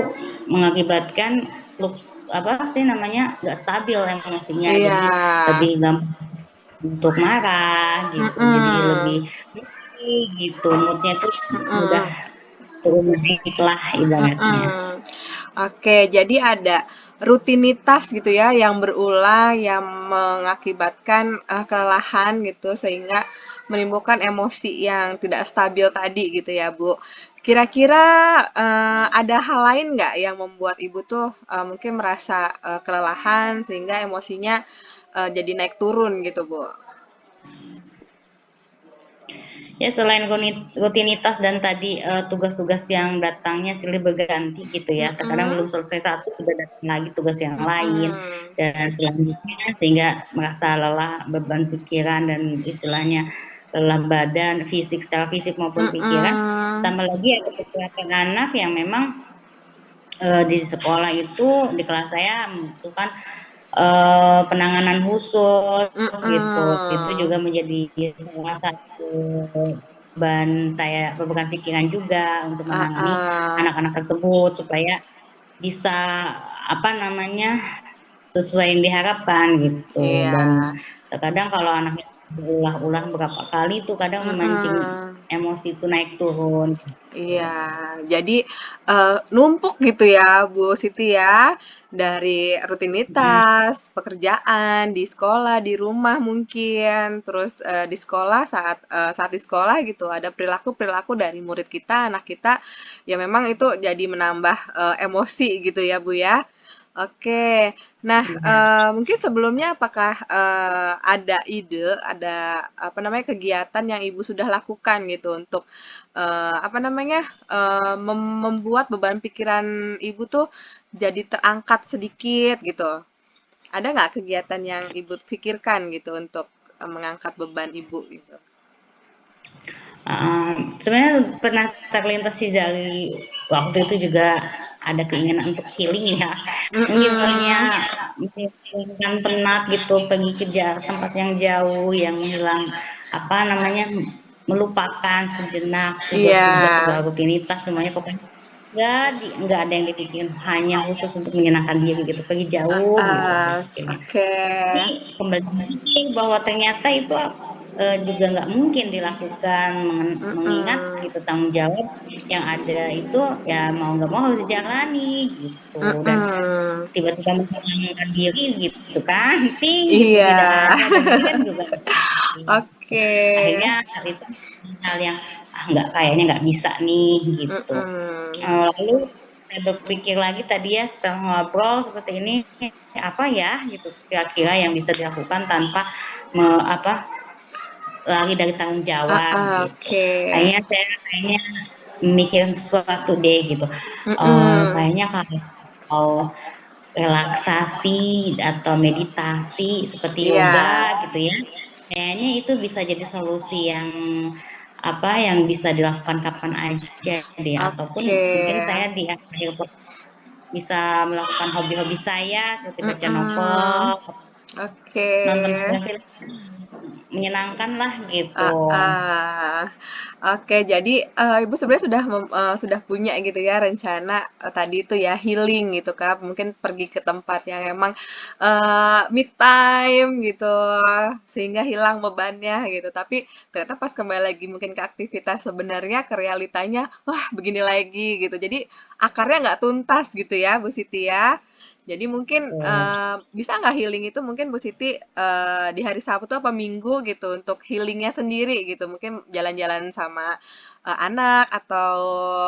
mengakibatkan apa sih namanya nggak stabil emosinya Iya. jadi lebih gampang untuk marah gitu jadi lebih Mm-mm. gitu moodnya tuh mudah Mm-mm. turun naik lah ibaratnya. Mm-mm. Oke, jadi ada rutinitas gitu ya yang berulang yang mengakibatkan kelelahan gitu sehingga menimbulkan emosi yang tidak stabil tadi gitu ya, Bu. Kira-kira ada hal lain nggak yang membuat Ibu tuh mungkin merasa kelelahan sehingga emosinya jadi naik turun gitu, Bu? Ya selain rutinitas dan tadi tugas-tugas yang datangnya silih berganti gitu ya, terkadang Mm-mm, belum selesai satu sudah datang lagi tugas yang lain mm-mm, dan selanjutnya sehingga merasa lelah, beban pikiran dan istilahnya lelah badan, fisik secara fisik maupun pikiran. mm-mm, Tambah lagi ada beberapa anak yang memang di sekolah itu di kelas saya membutuhkan penanganan khusus gitu. Itu mm-mm. juga menjadi salah satu beban pikiran juga untuk Ah, menangani ah, anak-anak tersebut supaya bisa apa namanya sesuai yang diharapkan gitu. iya. Dan terkadang kalau anaknya berulah-ulah berapa kali itu kadang memancing Mm-mm. emosi itu naik turun. Iya, jadi, numpuk gitu ya, Bu Siti ya, dari Mm, rutinitas, pekerjaan, di sekolah, di rumah mungkin, terus, di sekolah saat di sekolah gitu ada perilaku-perilaku dari murid kita, anak kita, ya memang itu jadi menambah, emosi gitu ya, Bu ya. Oke. Nah, iya. mungkin sebelumnya apakah, ada ide, ada apa namanya, kegiatan yang Ibu sudah lakukan gitu untuk, apa namanya, membuat beban pikiran Ibu tuh jadi terangkat sedikit gitu? Ada nggak kegiatan yang Ibu pikirkan gitu untuk, mengangkat beban Ibu gitu? Sebenarnya pernah terlintas sih dari waktu itu juga ada keinginan untuk healing ya. Mungkin Mhm. menghilangkan penat gitu, pergi ke tempat yang jauh, yang hilang apa namanya melupakan sejenak Iya. tugas-tugas segala rutinitas semuanya pokoknya nggak ada yang dipikirin hanya khusus untuk menyenangkan diri gitu pergi jauh gitu pikirnya. Oke. Tapi kembali lagi bahwa ternyata itu juga nggak mungkin dilakukan mengingat Mhm. gitu tanggung jawab yang ada itu ya mau nggak mau harus dijalani gitu dan Mhm. tiba-tiba menenangkan diri gitu kan ting gitu Iya. tidak ada dan ini kan juga Oke. akhirnya saat itu hal yang nggak kayaknya nggak bisa nih gitu. Mhm. Lalu saya berpikir lagi tadi ya setelah ngobrol seperti ini, apa ya gitu kira-kira yang bisa dilakukan tanpa apa, lari dari tanggung jawab gitu. Oke. Kayaknya mikirin sesuatu deh gitu, Mhm. kayaknya kalau relaksasi atau meditasi seperti Iya. yoga gitu ya, kayaknya itu bisa jadi solusi yang apa, yang bisa dilakukan kapan aja deh ataupun Oke. mungkin saya di akhir bisa melakukan hobi-hobi saya seperti baca Mhm. novel, Oke. nonton film-film menyenangkan lah gitu. Heeh. Oke, jadi, Ibu sebenarnya sudah punya gitu ya rencana, tadi itu ya healing gitu kan, mungkin pergi ke tempat yang emang, me time gitu, sehingga hilang bebannya gitu. Tapi ternyata pas kembali lagi mungkin ke aktivitas sebenarnya, ke realitanya, wah begini lagi gitu. Jadi akarnya nggak tuntas gitu ya, Bu Siti ya. Jadi mungkin, Betul. bisa nggak healing itu mungkin Bu Siti, di hari Sabtu apa Minggu gitu untuk healingnya sendiri gitu, mungkin jalan-jalan sama, anak atau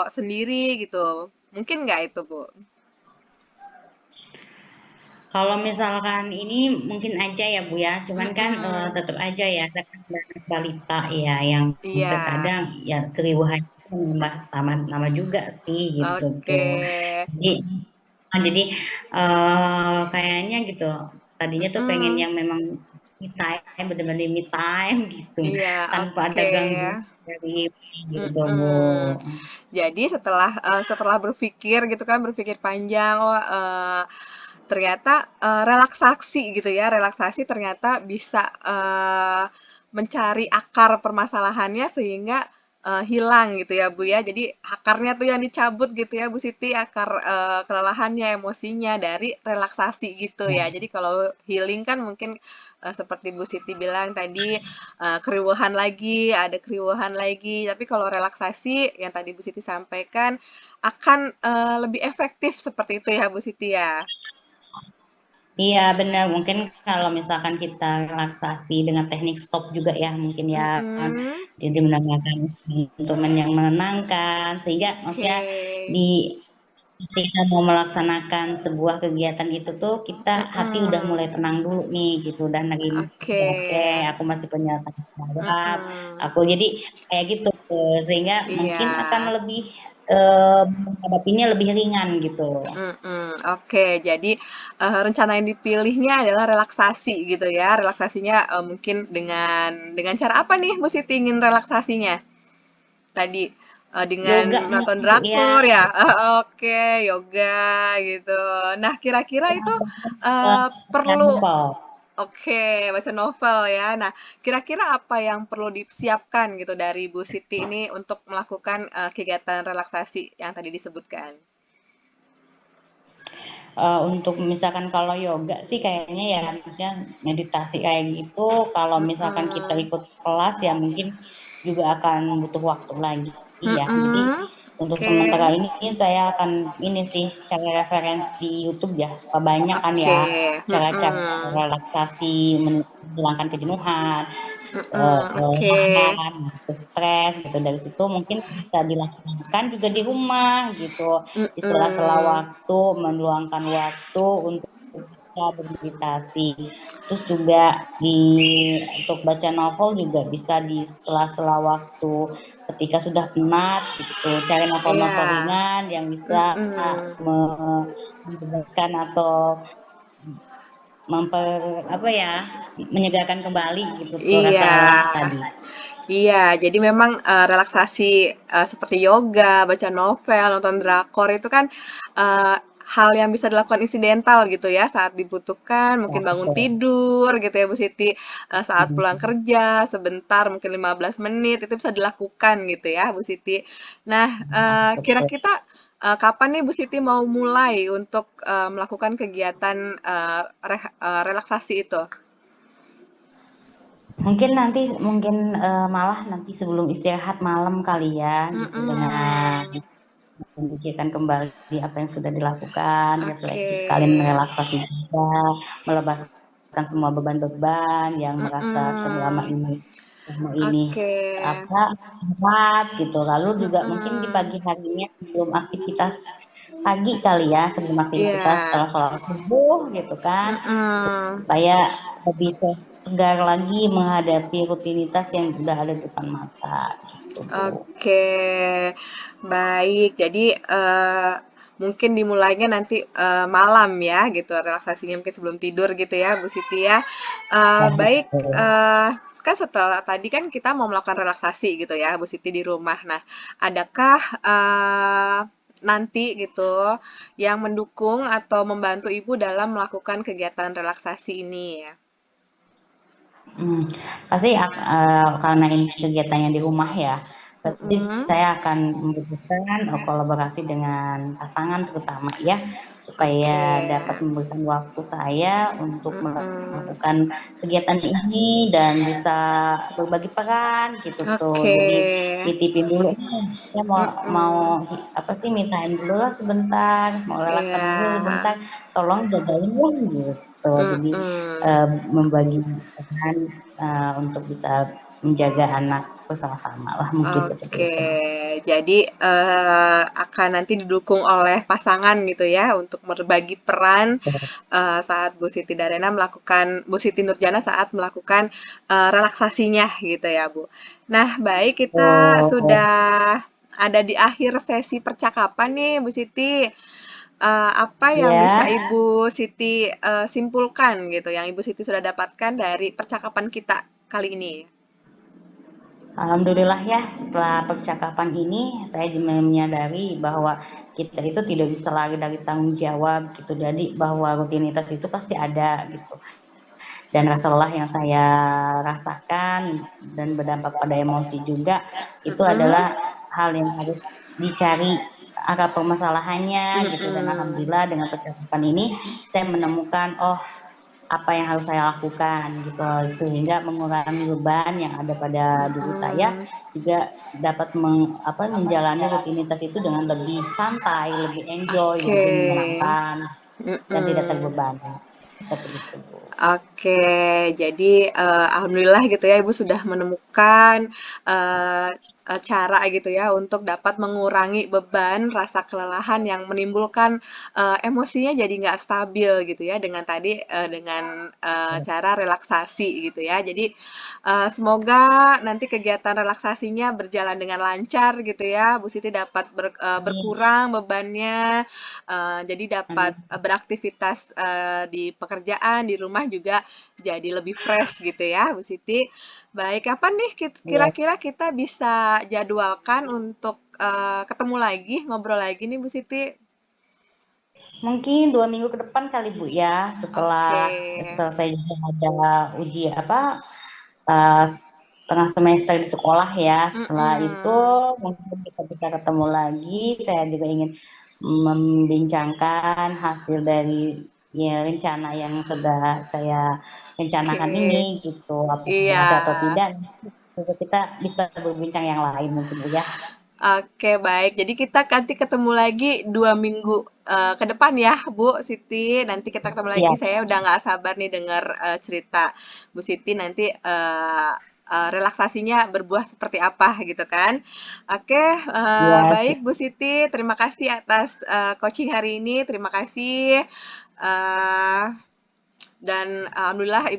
sendiri gitu, mungkin nggak itu, Bu? Kalau misalkan ini mungkin aja ya Bu ya, cuman kan Mhm, tetap aja ya saya kan anak balita ya yang iya, terkadang ya keriuhan itu menambah nama juga sih gitu oke, tuh. Jadi kayaknya gitu tadinya tuh pengen mhm, yang memang me time, bener-bener me time gitu, iya, tanpa ada oke, gangguan dari gitu Bu. mhm. Jadi setelah berpikir gitu kan, berpikir panjang, oh, ternyata, relaksasi gitu ya, relaksasi ternyata bisa, mencari akar permasalahannya sehingga, hilang gitu ya, Bu, ya. Jadi akarnya tuh yang dicabut gitu ya, Bu Siti, akar, kelelahannya, emosinya dari relaksasi gitu ya. Jadi kalau healing kan mungkin, seperti Bu Siti bilang tadi, keriuhan lagi, ada keriuhan lagi. Tapi kalau relaksasi yang tadi Bu Siti sampaikan akan, lebih efektif seperti itu ya Bu Siti ya? Iya benar, mungkin kalau misalkan kita relaksasi dengan teknik stop juga ya mungkin ya, Mhm, jadi mendengarkan instrumen yang menenangkan, sehingga oke. maksudnya di ketika mau melaksanakan sebuah kegiatan itu tuh kita hati udah Mhm, mulai tenang dulu nih gitu, udah nerima, oke. oke aku masih punya tanggung jawab, Mhm, aku jadi kayak gitu sehingga iya. mungkin akan lebih, menghadapinya lebih ringan gitu. Oke. Jadi, rencana yang dipilihnya adalah relaksasi gitu ya, relaksasinya, mungkin dengan cara apa nih Bu Siti ingin relaksasinya? Tadi, dengan Yoga nonton mungkin ya, drakor ya? Oke, yoga gitu. Nah, kira-kira itu, baca perlu novel. oke, baca novel ya. Nah, kira-kira apa yang perlu disiapkan gitu dari Bu Siti ini untuk melakukan, kegiatan relaksasi yang tadi disebutkan? Untuk misalkan kalau yoga sih kayaknya ya maksudnya meditasi kayak gitu, kalau misalkan kita Mhm. ikut kelas ya mungkin juga akan butuh waktu lagi ya. Jadi Mhm, untuk oke sementara ini saya akan ini sih cari referensi di YouTube ya, suka banyak kan oke, ya cara-cara mhm, relaksasi menghilangkan kejenuhan, oke, kelelahan, gitu, stres gitu. Dari situ mungkin bisa dilakukan juga di rumah gitu. Di sela-sela mhm, waktu, meluangkan waktu untuk bisa bermeditasi. Terus juga untuk baca novel juga bisa di sela-sela waktu ketika sudah penat gitu, cari iya, novel-novel ringan yang bisa mhm, membebaskan atau apa ya, menyegarkan kembali gitu tuh rasa iya, lelah tadi. iya. Jadi memang, relaksasi, seperti yoga, baca novel, nonton drakor itu kan, eee, hal yang bisa dilakukan insidental gitu ya, saat dibutuhkan, Ya mungkin bangun betul. tidur gitu ya, Bu Siti, saat pulang Mhm. kerja sebentar, mungkin 15 menit, itu bisa dilakukan gitu ya, Bu Siti. Nah, Betul. kira-kira, kapan nih Bu Siti mau mulai untuk, melakukan kegiatan, relaksasi itu? Malah nanti sebelum istirahat malam kali ya, gitu, dengan Mhm, memikirkan kembali apa yang sudah dilakukan, oke, refleksi sekalian relaksasi juga, melepaskan semua beban-beban yang merasa mhm, selama ini oke, apa, berat gitu. Lalu juga mungkin di mhm, pagi harinya sebelum aktivitas pagi kali ya, sebelum aktivitas iya, setelah sholat subuh gitu kan, mhm, supaya lebih segar lagi menghadapi rutinitas yang udah ada di depan mata gitu, Bu. oke, baik. Jadi, mungkin dimulainya nanti, malam ya gitu, relaksasinya mungkin sebelum tidur gitu ya, Bu Siti ya. Nah, Baik, betul. kan setelah tadi kan kita mau melakukan relaksasi gitu ya, Bu Siti di rumah. Nah, adakah, nanti gitu yang mendukung atau membantu Ibu dalam melakukan kegiatan relaksasi ini ya? Mmm, pasti karena ini kegiatannya di rumah ya, pasti Mhm, saya akan membutuhkan, kolaborasi dengan pasangan terutama ya, supaya oke, dapat memberikan waktu saya untuk mhm, melakukan kegiatan ini dan bisa berbagi peran gitu tuh. oke, Jadi nitipin dulu, saya mau mau mhm, apa sih, me time dululah sebentar, mau relaksasi dulu iya, sebentar, tolong jagain ya gitu. Jadi, mhm, membagi peran untuk bisa menjaga anak bersama-sama lah mungkin seperti oke. itu. Jadi, akan nanti didukung oleh pasangan gitu ya untuk berbagi peran, saat Bu Siti Darena melakukan Bu Siti Nurjana saat melakukan, relaksasinya gitu ya, Bu. Nah, baik kita Betul. sudah ada di akhir sesi percakapan nih, Bu Siti. Apa yang bisa Ya, Ibu Siti, simpulkan gitu, yang Ibu Siti sudah dapatkan dari percakapan kita kali ini? alhamdulillah ya setelah percakapan ini saya menyadari bahwa kita itu tidak bisa lari dari tanggung jawab gitu. Jadi bahwa rutinitas itu pasti ada gitu. Dan rasa lelah yang saya rasakan dan berdampak pada emosi juga itu Mhm, adalah hal yang harus dicari akar permasalahannya gitu. Dan mhm, alhamdulillah dengan percakapan ini saya menemukan, oh apa yang harus saya lakukan gitu, sehingga mengurangi beban yang ada pada diri saya, juga dapat menjalani rutinitas itu dengan lebih santai, lebih enjoy, Oke. lebih menyenangkan dan tidak Mm-mm. terbebani. Seperti itu, Bu. Oke, jadi alhamdulillah gitu ya Ibu sudah menemukan eh, cara gitu ya untuk dapat mengurangi beban rasa kelelahan yang menimbulkan emosinya jadi nggak stabil gitu ya dengan tadi dengan cara relaksasi gitu ya. Jadi semoga nanti kegiatan relaksasinya berjalan dengan lancar gitu ya. Bu Siti dapat Amin. berkurang bebannya, jadi dapat Amin. beraktivitas di pekerjaan, di rumah juga jadi lebih fresh gitu ya, Bu Siti. Baik, kapan nih Iya. kira-kira kita bisa jadwalkan untuk ketemu lagi, ngobrol lagi nih Bu Siti? Mungkin 2 minggu ke depan kali Bu ya, Oke. setelah selesai juga ada uji uh, tengah semester di sekolah ya. Setelah itu Mm-mm. mungkin kita bisa ketemu lagi. Saya juga ingin membincangkan hasil dari ya, rencana yang sudah saya rencanakan Oke. ini gitu. Apakah Iya. berhasil atau tidak? Kita bisa berbincang yang lain mungkin Bu ya. Oke, baik. Jadi kita nanti ketemu lagi 2 minggu ke depan ya, Bu Siti. Nanti kita ketemu lagi. Siap. Saya udah nggak sabar nih dengar cerita Bu Siti nanti relaksasinya berbuah seperti apa gitu kan. Oke, Ya, baik Bu Siti. Terima kasih atas coaching hari ini. Terima kasih. eh, dan alhamdulillah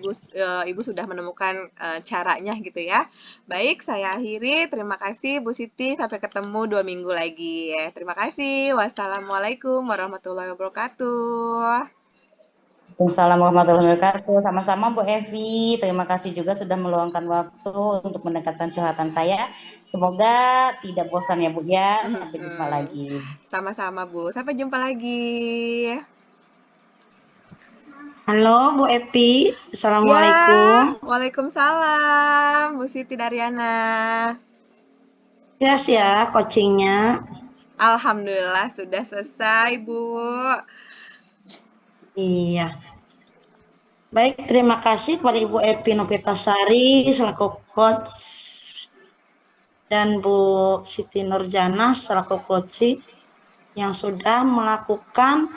Ibu sudah menemukan caranya gitu ya. Baik, saya akhiri. Terima kasih Bu Siti. Sampai ketemu 2 minggu lagi. Terima kasih. Wassalamualaikum warahmatullahi wabarakatuh. Waalaikumsalam warahmatullahi wabarakatuh. Sama-sama Bu Evi. Terima kasih juga sudah meluangkan waktu untuk mendengarkan curhatan saya. Semoga tidak bosan ya Bu ya. Sampai jumpa Mm-mm. lagi. Sama-sama Bu. Sampai jumpa lagi. Halo Bu Epi, Ya, Assalamualaikum. Waalaikumsalam Bu Siti Daryana. Yes ya coachingnya. Alhamdulillah sudah selesai Bu. Iya. Baik, terima kasih kepada Ibu Epi Novitasari selaku coach dan Bu Siti Nurjana selaku coach yang sudah melakukan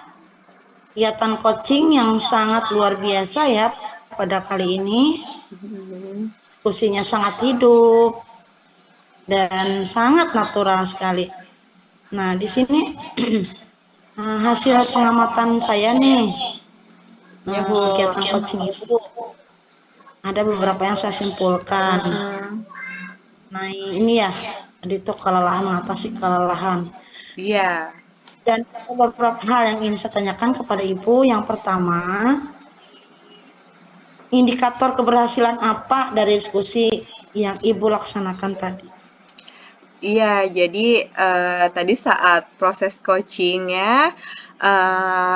kegiatan coaching yang sangat luar biasa ya pada kali ini. Diskusinya sangat hidup dan sangat natural sekali. Nah, di sini hasil pengamatan saya nih, Ya Bu. kegiatan coaching itu ada beberapa yang saya simpulkan. Mm-mm. Nah, ini ya, itu kelelahan, mengatasi kelelahan. Iya. Dan ada beberapa hal yang ingin saya tanyakan kepada Ibu. Yang pertama, indikator keberhasilan apa dari diskusi yang Ibu laksanakan tadi? Iya, jadi tadi saat proses coachingnya,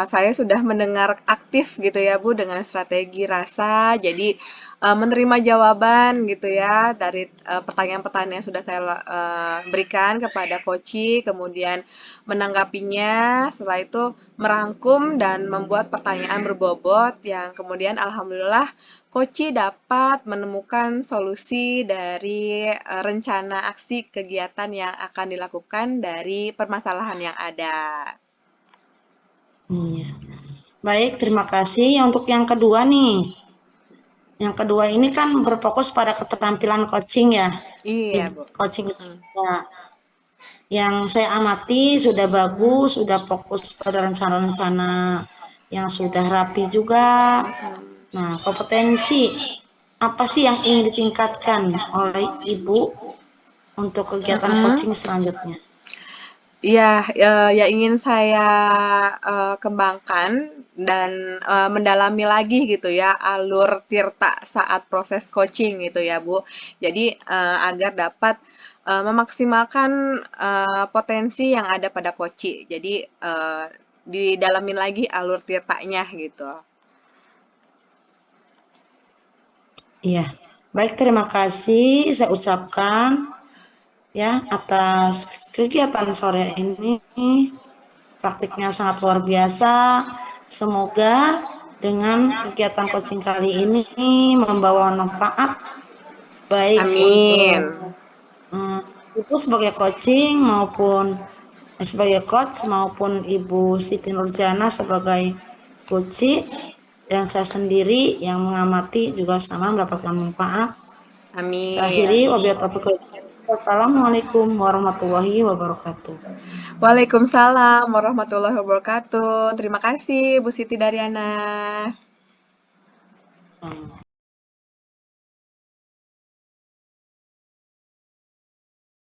saya sudah mendengar aktif gitu ya Bu dengan strategi rasa, jadi menerima jawaban gitu ya dari pertanyaan-pertanyaan yang sudah saya berikan kepada coach, kemudian menanggapinya, setelah itu merangkum dan membuat pertanyaan berbobot yang kemudian alhamdulillah Koci dapat menemukan solusi dari rencana aksi kegiatan yang akan dilakukan dari permasalahan yang ada. Iya. Baik, terima kasih. Untuk yang kedua nih, yang kedua ini kan berfokus pada keterampilan coaching ya, Iya, Bu. coaching. Mm. Ya, yang saya amati sudah bagus, sudah fokus pada rencana-rencana yang sudah rapi juga. Nah, kompetensi apa sih yang ingin ditingkatkan oleh Ibu untuk kegiatan coaching selanjutnya? Iya, yang ingin saya kembangkan dan mendalami lagi gitu ya alur tirta saat proses coaching gitu ya Bu. Jadi agar dapat memaksimalkan potensi yang ada pada coach. Jadi didalamin lagi alur tirtanya gitu. Iya, baik, terima kasih saya ucapkan ya atas kegiatan sore ini. Praktiknya sangat luar biasa. Semoga dengan kegiatan coaching kali ini membawa manfaat baik Amin. untuk Ibu sebagai coaching maupun sebagai coach maupun Ibu Siti Nurjana sebagai coach dan saya sendiri yang mengamati juga sama mendapatkan manfaat. Saya akhiri, Amin. wabillahi taufiq wal hidayah. Wassalamualaikum warahmatullahi wabarakatuh. Waalaikumsalam warahmatullahi wabarakatuh. Terima kasih Bu Siti Daryana. Sama.